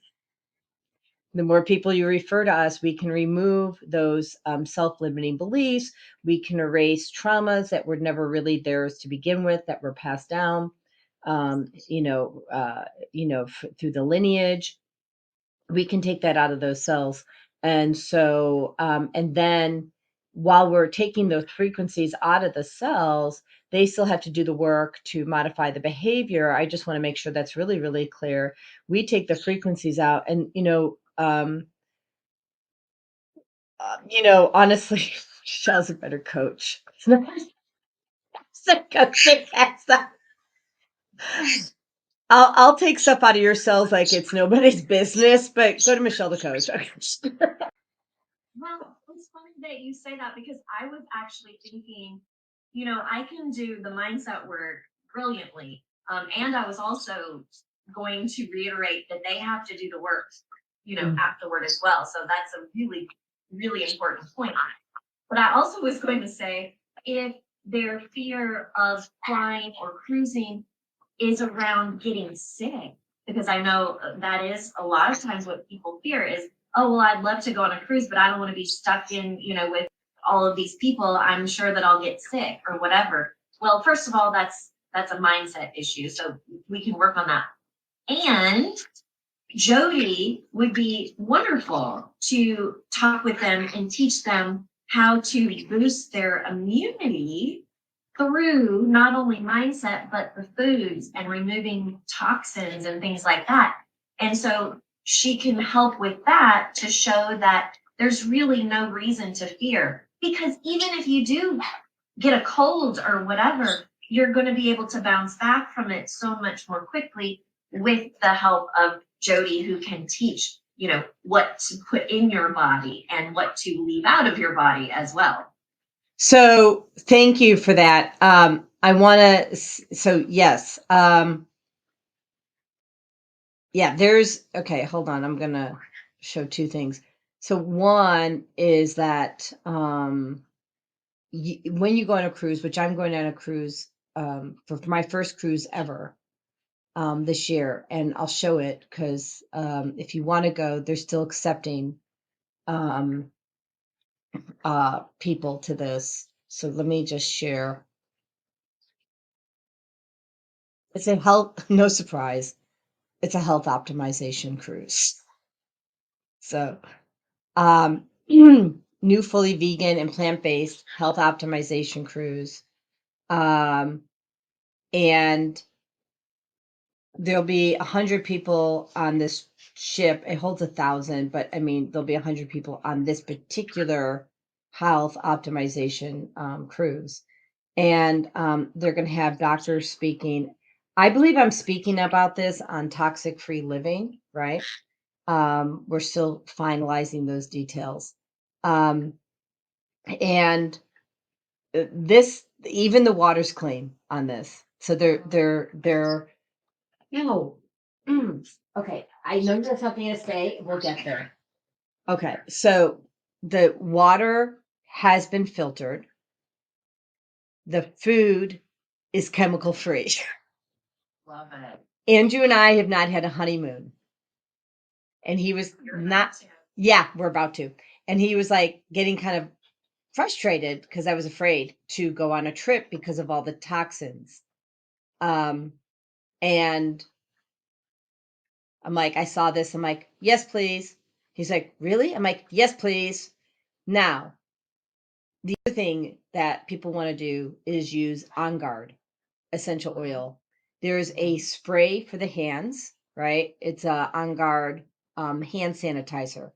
The more people you refer to us, we can remove those self-limiting beliefs. We can erase traumas that were never really theirs to begin with, that were passed down, through the lineage. We can take that out of those cells And so, and then while we're taking those frequencies out of the cells, they still have to do the work to modify the behavior. I just want to make sure that's really, really clear. We take the frequencies out, and honestly, Michelle's a better coach. I'll take stuff out of your cells like it's nobody's business, but go to Michelle the coach. Well, it's funny that you say that because I was actually thinking, I can do the mindset work brilliantly. And I was also going to reiterate that they have to do the work, afterward as well. So that's a really, really important point. But I also was going to say, if their fear of flying or cruising is around getting sick, because I know that is a lot of times what people fear is, oh, well, I'd love to go on a cruise, but I don't want to be stuck in, with all of these people. I'm sure that I'll get sick or whatever. Well, first of all, that's a mindset issue. So we can work on that. And Jody would be wonderful to talk with them and teach them how to boost their immunity through not only mindset, but the foods and removing toxins and things like that. And so she can help with that to show that there's really no reason to fear. Because even if you do get a cold or whatever, you're going to be able to bounce back from it so much more quickly with the help of Jody, who can teach, what to put in your body and what to leave out of your body as well. So thank you for that. I want to, so yes. Yeah, okay, hold on. I'm going to show two things. So one is that when you go on a cruise, which I'm going on a cruise for my first cruise ever this year, and I'll show it because if you want to go, they're still accepting people to this. So let me just share. It's a health, no surprise. It's a health optimization cruise. So, new fully vegan and plant-based health optimization cruise. And there'll be 100 people on this ship. It holds 1,000, but I mean, there'll be 100 people on this particular health optimization cruise. And they're going to have doctors speaking. I believe I'm speaking about this on toxic free living, right? We're still finalizing those details. And this, even the water's clean on this. So they're no. Okay, I know there's something to say. We'll get there. Okay, so the water has been filtered. The food is chemical free. Love it. Andrew and I have not had a honeymoon. And he was not, yeah, we're about to. And he was like getting kind of frustrated because I was afraid to go on a trip because of all the toxins. And I'm like, I saw this. I'm like, yes, please. He's like, really? I'm like, yes, please. Now, the other thing that people want to do is use On Guard essential oil. There's a spray for the hands, right? It's a On Guard hand sanitizer.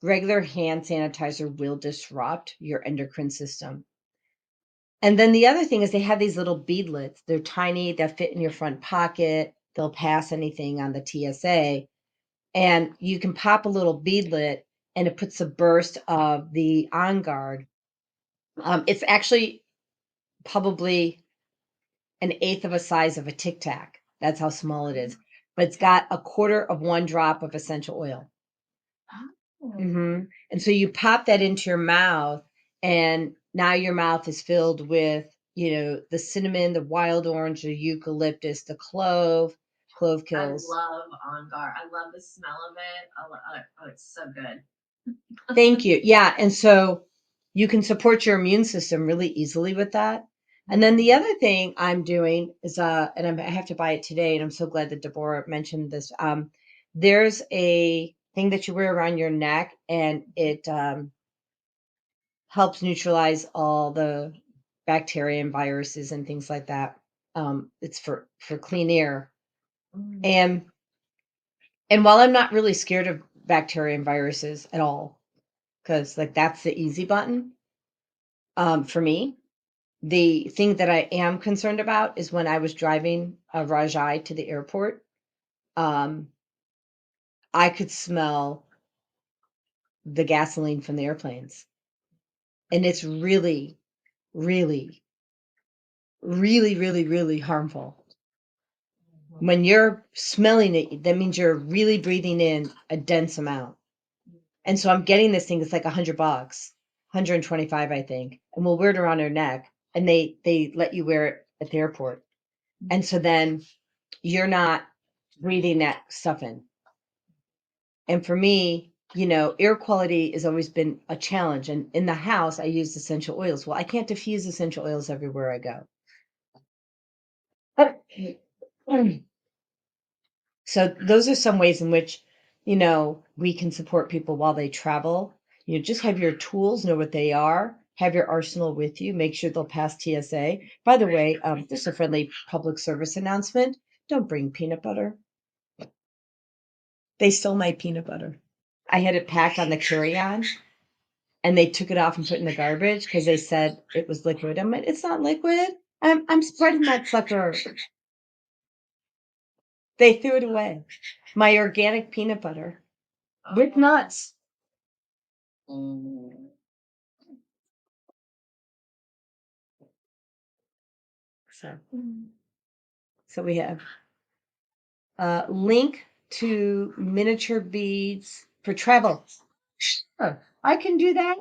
Regular hand sanitizer will disrupt your endocrine system. And then the other thing is they have these little beadlets. They're tiny, they'll fit in your front pocket, they'll pass anything on the TSA. And you can pop a little beadlet and it puts a burst of the On Guard. It's actually probably an eighth of a size of a Tic Tac. That's how small it is. But it's got a quarter of one drop of essential oil. And so you pop that into your mouth, and now your mouth is filled with, the cinnamon, the wild orange, the eucalyptus, the clove. Clove kills. I love On Guard. I love the smell of it. Oh, it's so good. Thank you. Yeah. And so you can support your immune system really easily with that. And then the other thing I'm doing is, I have to buy it today, and I'm so glad that Deborah mentioned this. There's a thing that you wear around your neck, and it helps neutralize all the bacteria and viruses and things like that. It's for clean air. And while I'm not really scared of bacteria and viruses at all, because like that's the easy button, for me, the thing that I am concerned about is when I was driving Rajai to the airport, um, I could smell the gasoline from the airplanes. And it's really, really, really, really, really harmful. When you're smelling it, that means you're really breathing in a dense amount. And so I'm getting this thing that's like $100, 125, I think, and we'll wear it around our neck, and they let you wear it at the airport. And so then you're not breathing that stuff in. And for me, air quality has always been a challenge. And in the house, I use essential oils. Well, I can't diffuse essential oils everywhere I go. So those are some ways in which, we can support people while they travel. Just have your tools, know what they are, have your arsenal with you, make sure they'll pass TSA. By the way, just a friendly public service announcement. Don't bring peanut butter. They stole my peanut butter. I had it packed on the carry-on, and they took it off and put it in the garbage because they said it was liquid. I'm like, it's not liquid. I'm spreading that sucker. They threw it away. My organic peanut butter with nuts. So, so we have link to miniature beads for travel. Sure, I can do that.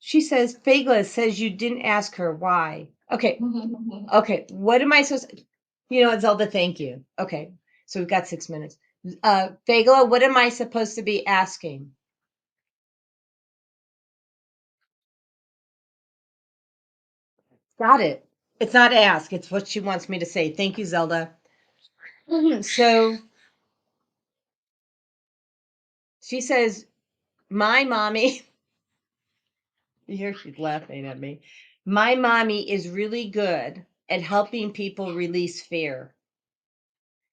She says, Fagla says you didn't ask her why. Okay. Okay. What am I supposed to, Zelda, thank you. Okay. So we've got 6 minutes. Fagla, what am I supposed to be asking? Got it. It's not ask. It's what she wants me to say. Thank you, Zelda. So she says, my mommy, here she's laughing at me. My mommy is really good at helping people release fear.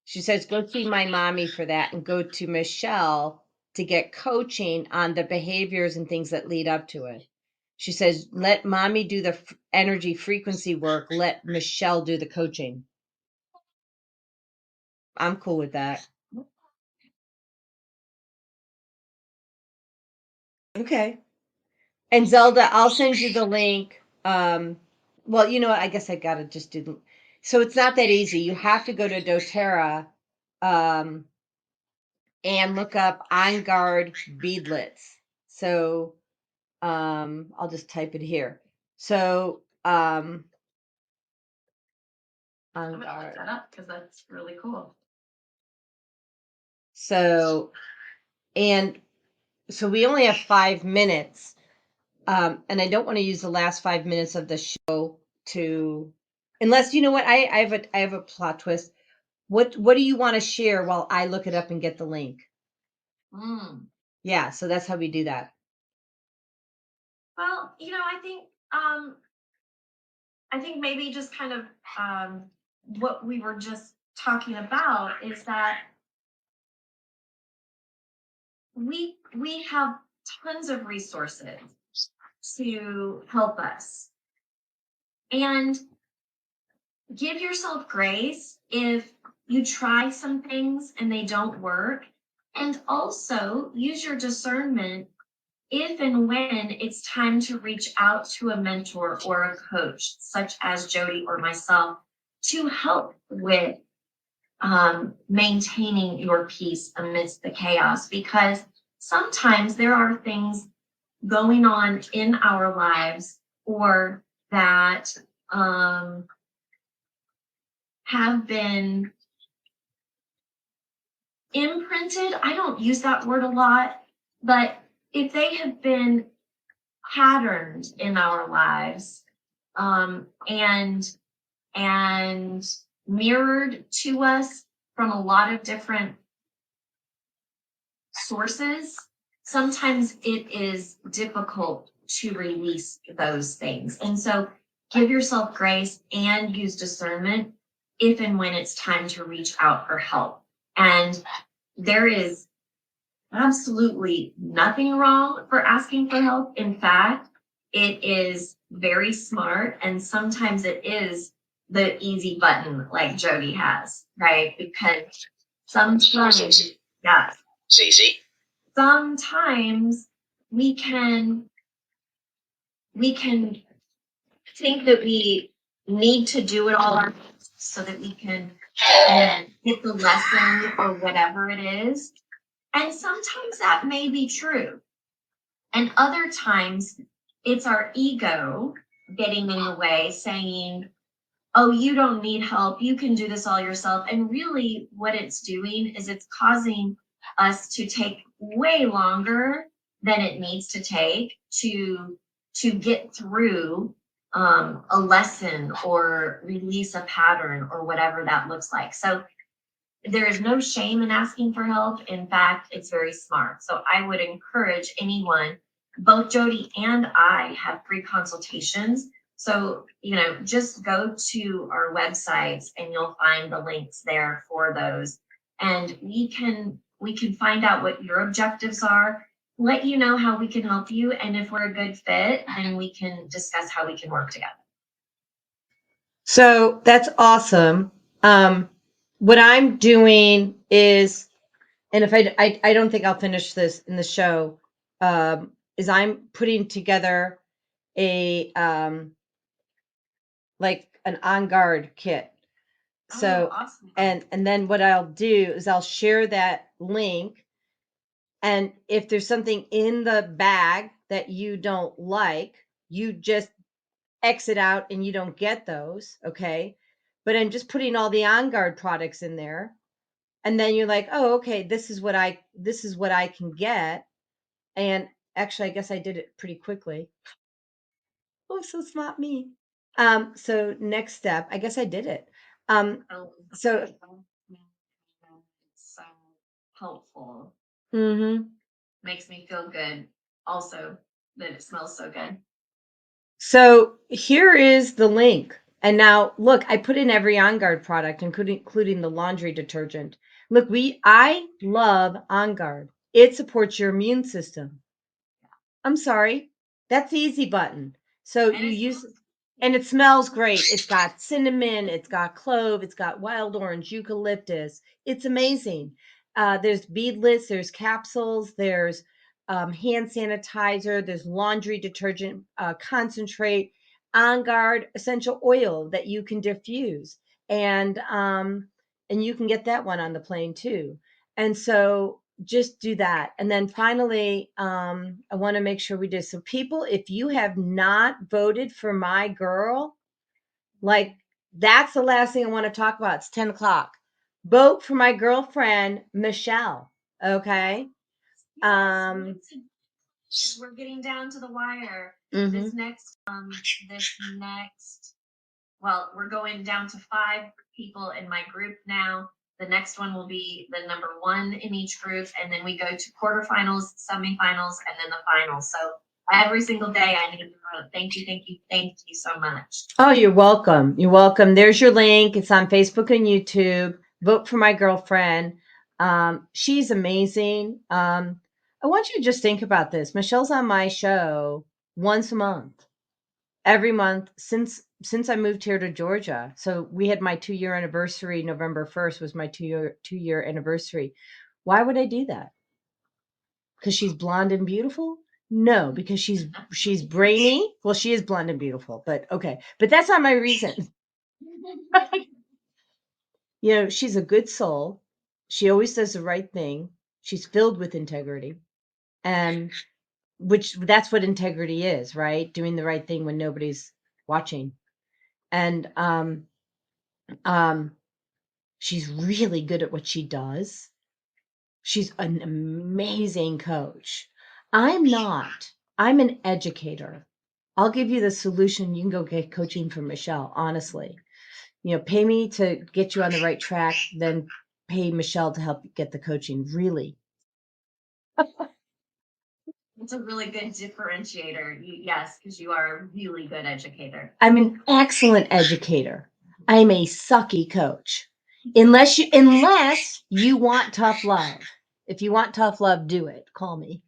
She says, go see my mommy for that and go to Michelle to get coaching on the behaviors and things that lead up to it. She says, let mommy do the energy frequency work. Let Michelle do the coaching. I'm cool with that. Okay. And Zelda, I'll send you the link. Well, I guess I gotta just do. So it's not that easy. You have to go to DoTerra, and look up On Guard beadlets. So, I'll just type it here. So, On I'm gonna look Guard. that up because that's really cool. So, and so we only have 5 minutes. And I don't want to use the last 5 minutes of the show to, unless what, I have a plot twist. What do you want to share while I look it up and get the link? Yeah, so that's how we do that. Well, I think maybe just kind of what we were just talking about is that we have tons of resources to help us. And give yourself grace if you try some things and they don't work. And also use your discernment if and when it's time to reach out to a mentor or a coach, such as Jody or myself, to help with maintaining your peace amidst the chaos. Because sometimes there are things going on in our lives or that have been imprinted. I don't use that word a lot, but if they have been patterned in our lives, and mirrored to us from a lot of different sources, sometimes it is difficult to release those things. And so give yourself grace and use discernment if and when it's time to reach out for help. And there is absolutely nothing wrong for asking for help. In fact, it is very smart, and sometimes it is the easy button like Jody has, right? Because sometimes, yeah, sometimes we can think that we need to do it all ourselves so that we can get the lesson or whatever it is. And sometimes that may be true. And other times it's our ego getting in the way, saying, oh, you don't need help. You can do this all yourself. And really, what it's doing is it's causing us to take way longer than it needs to take to get through a lesson or release a pattern or whatever that looks like. So there is no shame in asking for help. In fact, it's very smart. So I would encourage anyone, both Jody and I have free consultations. So, just go to our websites and you'll find the links there for those. And we can find out what your objectives are, let you know how we can help you. And if we're a good fit, then we can discuss how we can work together. So that's awesome. What I'm doing is, and if I don't think I'll finish this in the show, is I'm putting together a like an on guard kit. So awesome. and then what I'll do is I'll share that link, and if there's something in the bag that you don't like, you just exit out and you don't get those, okay? But I'm just putting all the on guard products in there, and then you're like, oh, okay, this is what I can get. And actually, I guess I did it pretty quickly. Oh, so smart me. So next step, I guess I did it. So So helpful. mhm. Makes me feel good. Also, that it smells so good. So here is the link. And now look, I put in every On Guard product, including the laundry detergent. Look, I love On Guard. It supports your immune system. I'm sorry. That's the easy button. So And you it use, smells- and it smells great. It's got cinnamon, it's got clove, it's got wild orange, eucalyptus. It's amazing. There's beadless, there's capsules, there's hand sanitizer, there's laundry detergent concentrate, On Guard essential oil that you can diffuse, and you can get that one on the plane too. And so just do that. And then finally, I want to make sure we do. So, people, if you have not voted for my girl, like that's the last thing I want to talk about. It's 10 o'clock. Vote for my girlfriend, Michelle. Okay. We're getting down to the wire. Mhm. This next, well, we're going down to 5 people in my group now. The next one will be the number 1 in each group, and then we go to quarterfinals, semifinals, and then the finals. So every single day I need to vote. Thank you so much. Oh, you're welcome. You're welcome. There's your link. It's on Facebook and YouTube. Vote for my girlfriend. She's amazing. I want you to just think about this. Michelle's on my show once a month, every month since I moved here to Georgia. So we had my 2-year anniversary. November 1st was my two-year anniversary. Why would I do that? Because she's blonde and beautiful? No, because she's brainy. Well, she is blonde and beautiful, but okay. But that's not my reason. She's a good soul. She always does the right thing. She's filled with integrity. And which that's what integrity is, right? Doing the right thing when nobody's watching. And she's really good at what she does. She's an amazing coach. I'm not. I'm an educator. I'll give you the solution. You can go get coaching from Michelle, honestly. Pay me to get you on the right track, then pay Michelle to help you get the coaching. Really. It's a really good differentiator. Yes, because you are a really good educator. I'm an excellent educator. I'm a sucky coach. Unless you want tough love. If you want tough love, do it. Call me.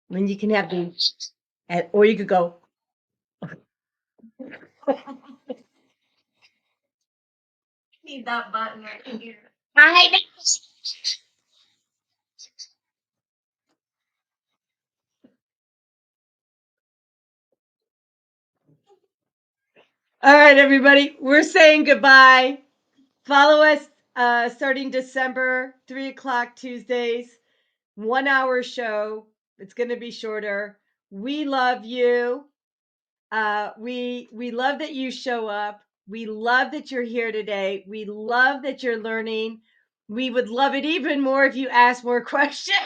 Then you can have the, or you could go. Need that button right here. I know. All right, everybody, we're saying goodbye. Follow us starting December, 3 o'clock Tuesdays, 1 hour show. It's going to be shorter. We love you. We love that you show up. We love that you're here today. We love that you're learning. We would love it even more if you ask more questions.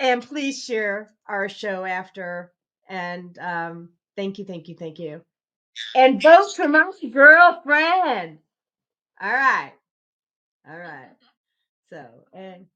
And please share our show after. And thank you, thank you, thank you. And vote for my girlfriend. All right. All right. So, and